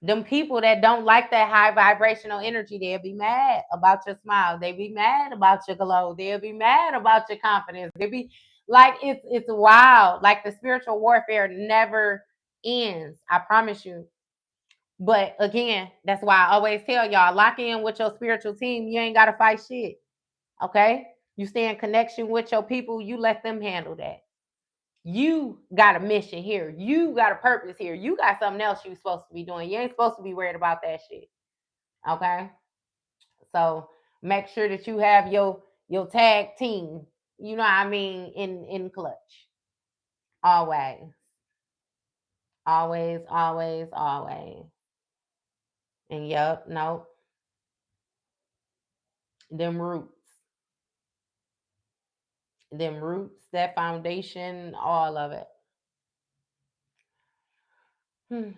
Them people that don't like that high vibrational energy, they'll be mad about your smile. They be mad about your glow. They'll be mad about your confidence. They be like it's wild. Like the spiritual warfare never ends. I promise you. But again, that's why I always tell y'all, lock in with your spiritual team. You ain't gotta fight shit. Okay? You stay in connection with your people, you let them handle that. You got a mission here. You got a purpose here. You got something else you're supposed to be doing. You ain't supposed to be worried about that shit. Okay? So make sure that you have your tag team, you know what I mean, in clutch. Always. Always, always, always. And yup, nope. Them roots. Them roots, that foundation, all of it. Hmm.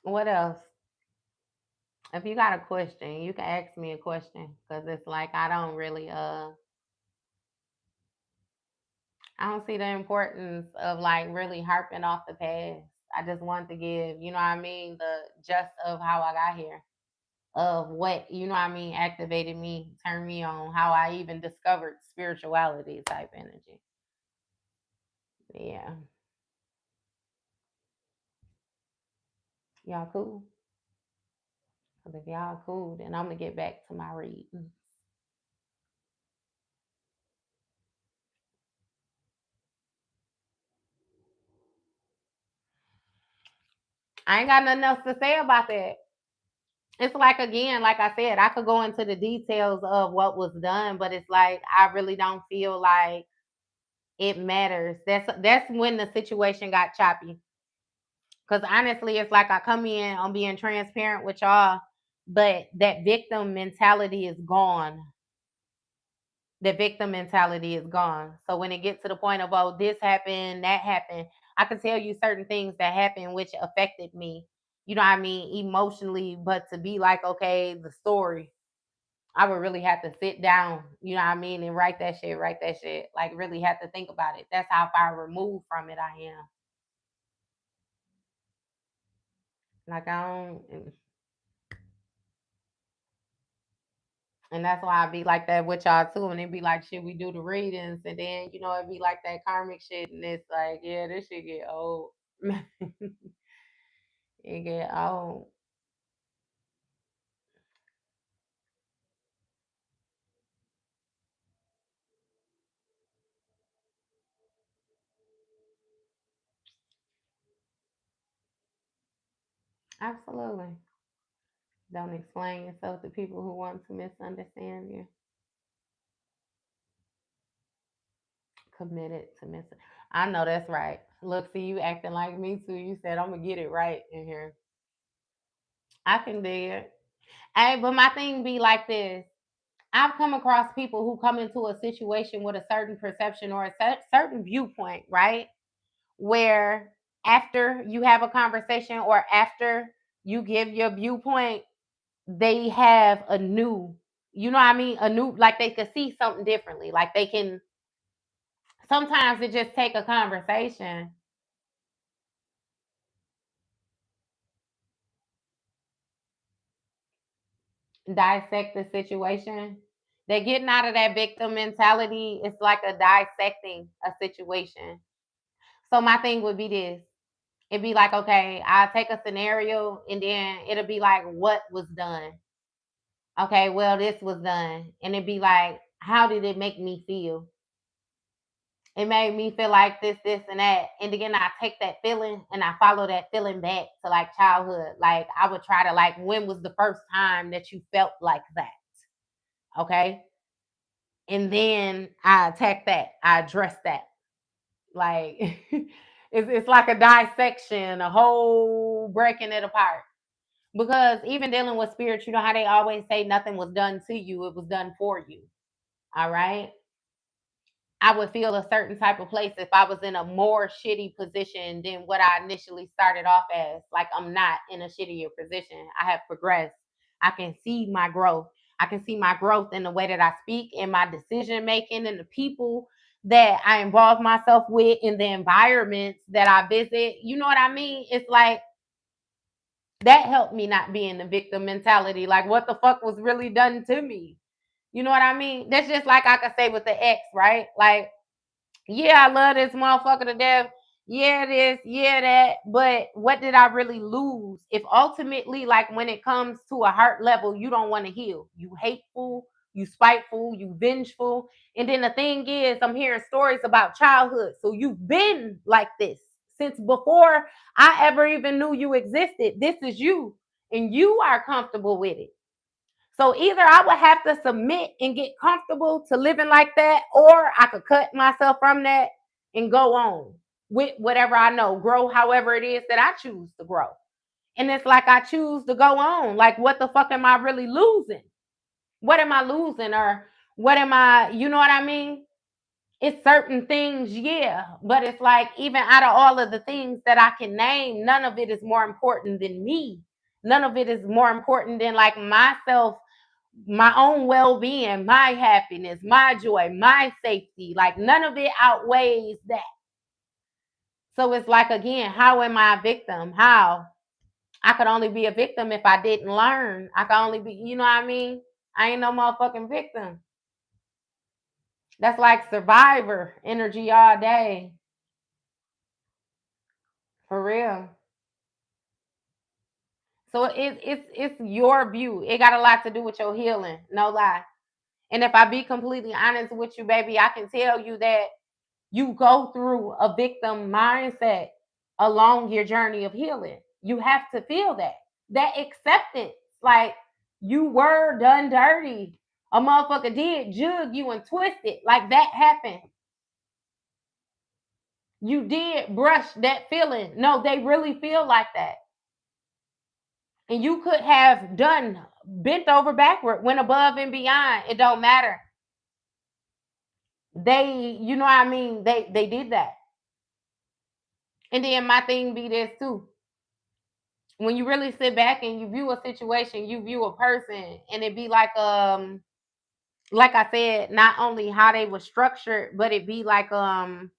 What else? If you got a question, you can ask me a question because it's like I don't see the importance of like really harping off the past. I just want to give, you know what I mean, the just of how I got here, of what, you know what I mean, activated me, turned me on, how I even discovered spirituality type energy. Yeah. Y'all cool? Because if y'all cool, then I'm going to get back to my reading. I ain't got nothing else to say about that. It's like, again, like I said, I could go into the details of what was done, but it's like I really don't feel like it matters. That's when the situation got choppy. Because honestly, it's like I come in on being transparent with y'all, but that victim mentality is gone. The victim mentality is gone. So when it gets to the point of, oh, this happened, that happened, I can tell you certain things that happened which affected me, you know what I mean, emotionally. But to be like, okay, the story, I would really have to sit down, you know what I mean, and write that shit, like really have to think about it. That's how far removed from it I am. Like I don't, and that's why I be like that with y'all too. And it be like, shit, we do the readings, and then it be like that karmic shit, and it's like, yeah, this shit get old. It get old. Absolutely. Don't explain yourself to people who want to misunderstand you. Committed to miss. I know that's right. Look, see you acting like me too. You said I'm gonna get it right in here. I can do it. Hey, but my thing be like this. I've come across people who come into a situation with a certain perception or a certain viewpoint, right? Where after you have a conversation or after you give your viewpoint, they have a new, you know what I mean? A new, like they could see something differently. Like they can, sometimes it just take a conversation, dissect the situation. They're getting out of that victim mentality. It's like a dissecting a situation. So my thing would be this. It'd be like, okay, I'll take a scenario and then it'll be like, what was done? Okay, well, this was done. And it'd be like, how did it make me feel? It made me feel like this, and that. And again, I take that feeling and I follow that feeling back to like childhood. Like I would try to like, when was the first time that you felt like that? Okay. And then I attack that. I address that. Like it's like a dissection, a whole breaking it apart. Because even dealing with spirits, you know how they always say nothing was done to you, it was done for you. All right. I would feel a certain type of place if I was in a more shitty position than what I initially started off as. Like I'm not in a shittier position. I have progressed. I can see my growth. I can see my growth in the way that I speak, in my decision making, and the people that I involve myself with, in the environments that I visit. You know what I mean? It's like that helped me not be in the victim mentality. Like, what the fuck was really done to me? You know what I mean? That's just like I could say with the ex, right? Like, yeah, I love this motherfucker to death. Yeah, this, yeah, that. But what did I really lose? If ultimately, like when it comes to a heart level, you don't want to heal. You hateful, you spiteful, you vengeful. And then the thing is, I'm hearing stories about childhood. So you've been like this since before I ever even knew you existed. This is you, and you are comfortable with it. So either I would have to submit and get comfortable to living like that, or I could cut myself from that and go on with whatever I know, grow however it is that I choose to grow. And it's like I choose to go on. Like, what the fuck am I really losing? What am I losing? Or what am I, you know what I mean? It's certain things, yeah. But it's like, even out of all of the things that I can name, none of it is more important than me. None of it is more important than like myself, my own well-being, my happiness, my joy, my safety. Like none of it outweighs that. So it's like, again, how am I a victim? How? I could only be a victim if I didn't learn. I could only be, you know what I mean? I ain't no motherfucking victim. That's like survivor energy all day. For real. So it's your view. It got a lot to do with your healing. No lie. And if I be completely honest with you, baby, I can tell you that you go through a victim mindset along your journey of healing. You have to feel that acceptance. Like, you were done dirty. A motherfucker did jug you and twist it. Like, that happened. You did brush that feeling. No, they really feel like that. And you could have done bent over backward, went above and beyond. It don't matter. They, you know what I mean? They did that. And then my thing be this too. When you really sit back and you view a situation, you view a person, and it be like I said, not only how they were structured, but it be like them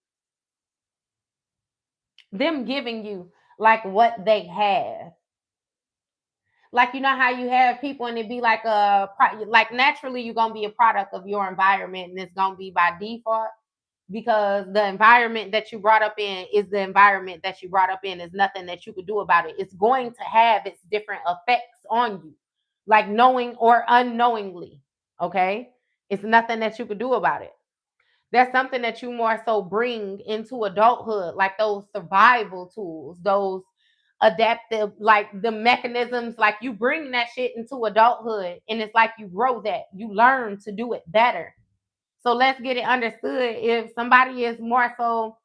giving you like what they have. Like, you know how you have people and it be like like naturally you're gonna be a product of your environment, and it's gonna be by default, because the environment that you brought up in is the environment that you brought up in. Is nothing that you could do about it. It's going to have its different effects on you, like knowing or unknowingly. Okay, it's nothing that you could do about it. That's something that you more so bring into adulthood, like those survival tools, those adaptive, like the mechanisms, like you bring that shit into adulthood, and it's like you grow that, you learn to do it better. So let's get it understood. If somebody is more so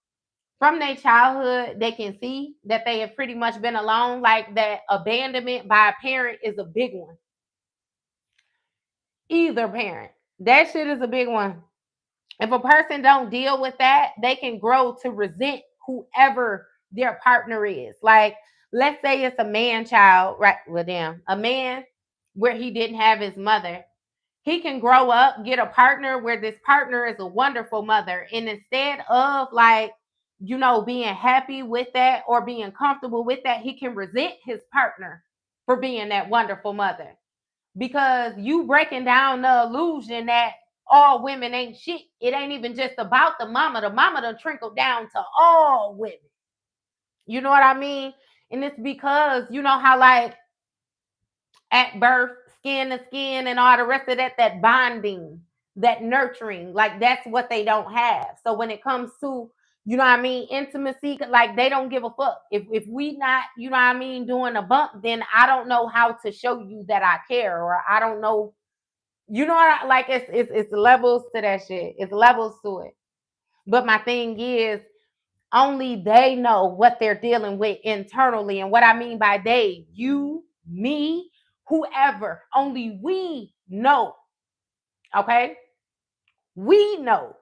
from their childhood, they can see that they have pretty much been alone, like that abandonment by a parent is a big one. Either parent. That shit is a big one. If a person don't deal with that, they can grow to resent whoever their partner is. Like, let's say it's a man child, right? Well, damn, a man where he didn't have his mother. He can grow up, get a partner where this partner is a wonderful mother. And instead of like, being happy with that or being comfortable with that, he can resent his partner for being that wonderful mother. Because you breaking down the illusion that all women ain't shit. It ain't even just about the mama. The mama done trickled down to all women. You know what I mean? And it's because, you know how like at birth, skin to skin and all the rest of that bonding, that nurturing, like that's what they don't have. So when it comes to, you know what I mean, intimacy, like they don't give a fuck. If we not, you know what I mean, doing a bump, then I don't know how to show you that I care, or I don't know, you know what I, like it's levels to that shit. It's levels to it. But my thing is, only they know what they're dealing with internally. And what I mean by they, you, me, whoever, only we know. Okay? We know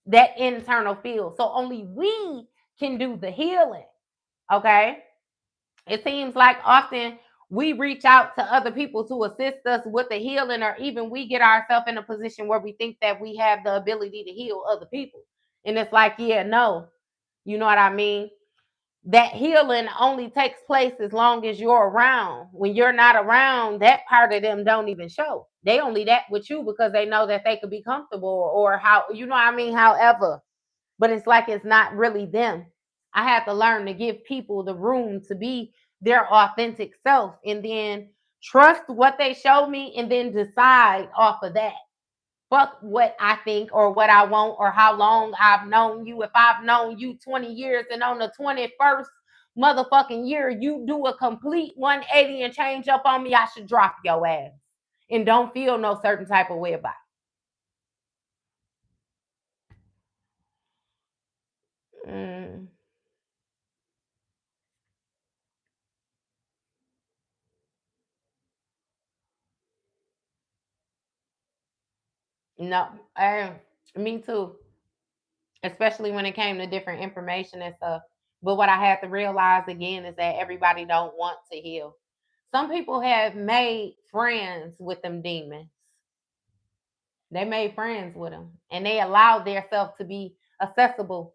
that internal feel. So only we can do the healing. Okay? It seems like often we reach out to other people to assist us with the healing, or even we get ourselves in a position where we think that we have the ability to heal other people. And it's like, yeah, no. You know what I mean? That healing only takes place as long as you're around. When you're not around, that part of them don't even show. They only that with you because they know that they could be comfortable, or how, you know what I mean? However, but it's like it's not really them. I have to learn to give people the room to be their authentic self, and then trust what they show me, and then decide off of that. Fuck what I think or what I want or how long I've known you. If I've known you 20 years and on the 21st motherfucking year, you do a complete 180 and change up on me, I should drop your ass. And don't feel no certain type of way about it. No, me too. Especially when it came to different information and stuff. But what I had to realize again is that everybody don't want to heal. Some people have made friends with them demons. They made friends with them, and they allowed themselves to be accessible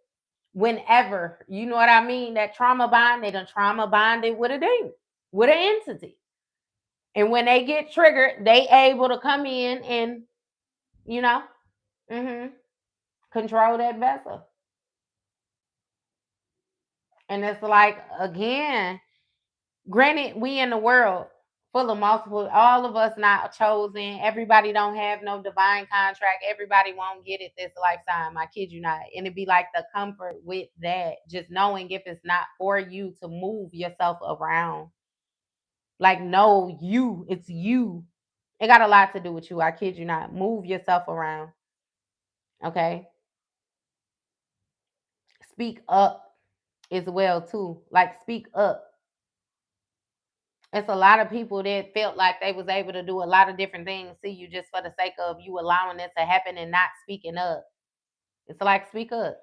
whenever. You know what I mean? That trauma bond, they done trauma bonded with a demon, with an entity. And when they get triggered, they able to come in and, you know, mm-hmm, control that vessel. And it's like, again, granted, we in the world. full of multiple, all of us not chosen. Everybody don't have no divine contract. Everybody won't get it this lifetime. I kid you not. And it'd be like the comfort with that, just knowing if it's not for you to move yourself around. Like, no, it's you. It got a lot to do with you. I kid you not. Move yourself around. Okay. Speak up as well too. Like, speak up. It's a lot of people that felt like they was able to do a lot of different things to you just for the sake of you allowing it to happen and not speaking up. It's like, speak up.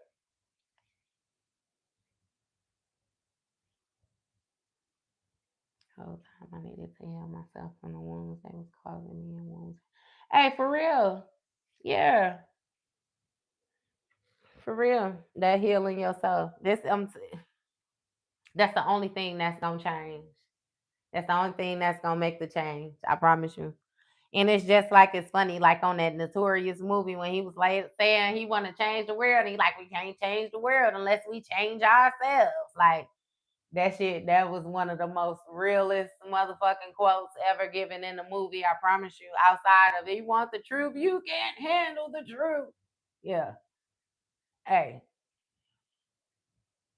Whole time I needed to heal myself from the wounds that was causing me wounds. Hey, for real. Yeah, for real. That healing yourself. That's the only thing that's gonna change. That's the only thing that's gonna make the change. I promise you. And it's just like, it's funny, like on that Notorious movie when he was like saying he want to change the world. And he like, we can't change the world unless we change ourselves. Like, that shit, that was one of the most realest motherfucking quotes ever given in the movie. I promise you. Outside of, you want the truth, you can't handle the truth. Yeah. Hey,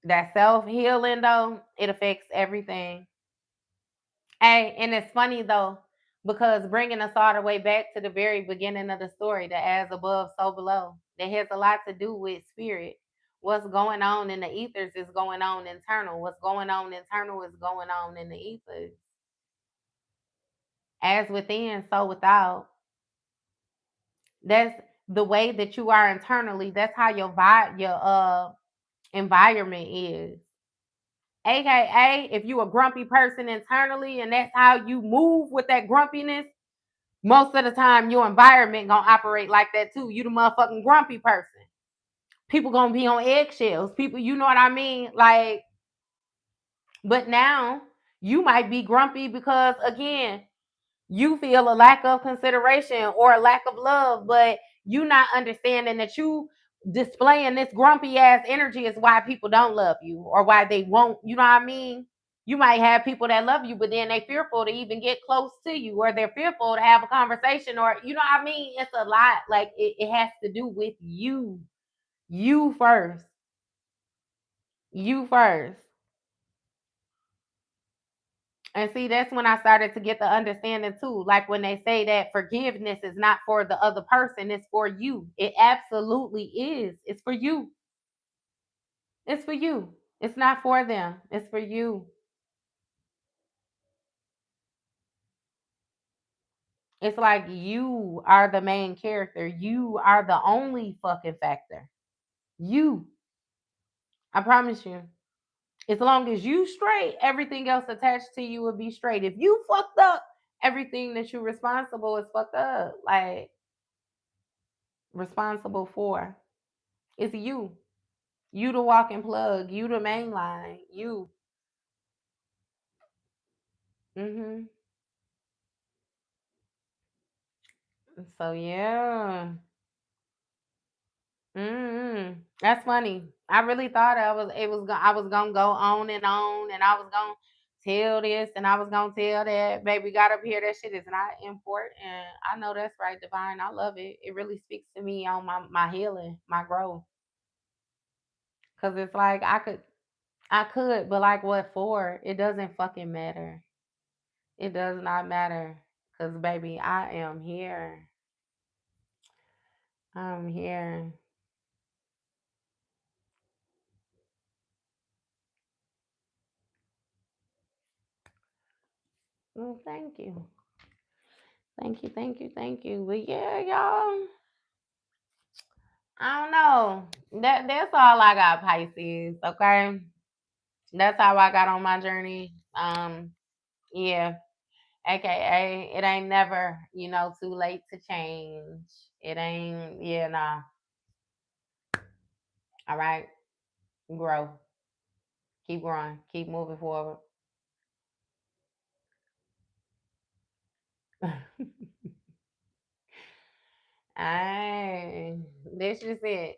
that self healing though, it affects everything. Hey, and it's funny though, because bringing us all the way back to the very beginning of the story, the as above, so below, that has a lot to do with spirit. What's going on in the ethers is going on internal. What's going on internal is going on in the ethers. As within, so without. That's the way that you are internally. That's how your environment is. AKA, if you a grumpy person internally and that's how you move with that grumpiness, most of the time your environment gonna operate like that too. You the motherfucking grumpy person. People gonna be on eggshells. People, you know what I mean? Like, but now you might be grumpy because again, you feel a lack of consideration or a lack of love, but you not understanding that you displaying this grumpy ass energy is why people don't love you or why they won't, you know what I mean? You might have people that love you, but then they fearful to even get close to you, or they're fearful to have a conversation, or you know what I mean? It's a lot. Like, it has to do with you. You first. You first. And see, that's when I started to get the understanding too. Like when they say that forgiveness is not for the other person, it's for you. It absolutely is. It's for you. It's for you. It's not for them. It's for you. It's like you are the main character. You are the only fucking factor. You. I promise you. As long as you straight, everything else attached to you will be straight. If you fucked up, everything that you're responsible is fucked up. Like, responsible for. It's you. You the walking plug. You the main line. You. Mhm. So yeah. That's funny. I really thought I was gonna go on and I was gonna tell this and I was gonna tell that. Baby got up here. That shit is not important. I know that's right, Divine. I love it. It really speaks to me on my healing, my growth. Cause it's like I could, but like what for? It doesn't fucking matter. It does not matter. Cause baby, I am here. I'm here. Well, thank you. Thank you, thank you, thank you. But yeah, y'all, I don't know. That's all I got, Pisces. Okay. That's how I got on my journey. Yeah. AKA it ain't never, too late to change. It ain't, yeah, nah. All right. Grow. Keep growing. Keep moving forward. Ay, that's just it.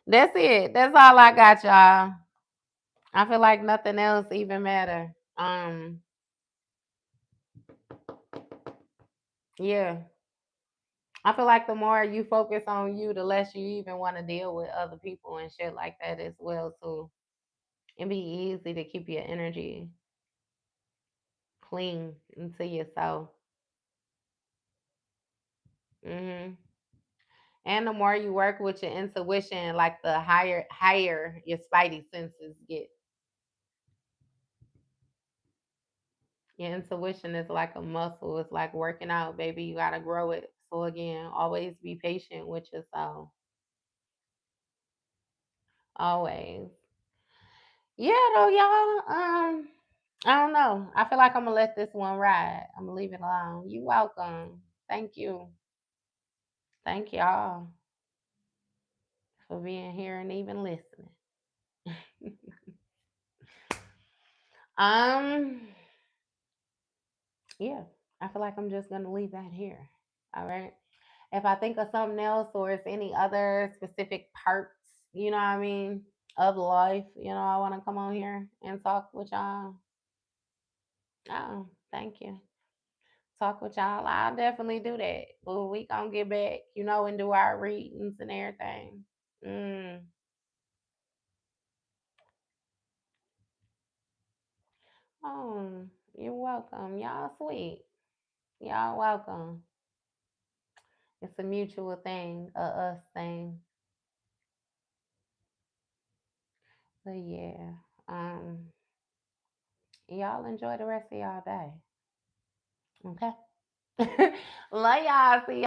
That's it. That's all I got, y'all. I feel like nothing else even matter. Yeah. I feel like the more you focus on you, the less you even want to deal with other people and shit like that as well. So it'd be easy to keep your energy clean into yourself. Hmm. And the more you work with your intuition, like the higher your spidey senses get. Your intuition is like a muscle. It's like working out, baby. You gotta grow it. So again, always be patient with yourself. Always. Yeah, though, y'all. I don't know. I feel like I'm gonna let this one ride. I'm gonna leave it alone. You welcome. Thank you. Thank y'all for being here and even listening. um, yeah. I feel like I'm just gonna leave that here. All right. If I think of something else or it's any other specific parts, you know what I mean, of life, I wanna come on here and talk with y'all. Oh, thank you. Talk with y'all. I'll definitely do that. Well, we gonna get back, and do our readings and everything. Mm. Oh, you're welcome. Y'all sweet. Y'all welcome. It's a mutual thing, a us thing. But yeah. Um, y'all enjoy the rest of y'all day. Okay. Love y'all. See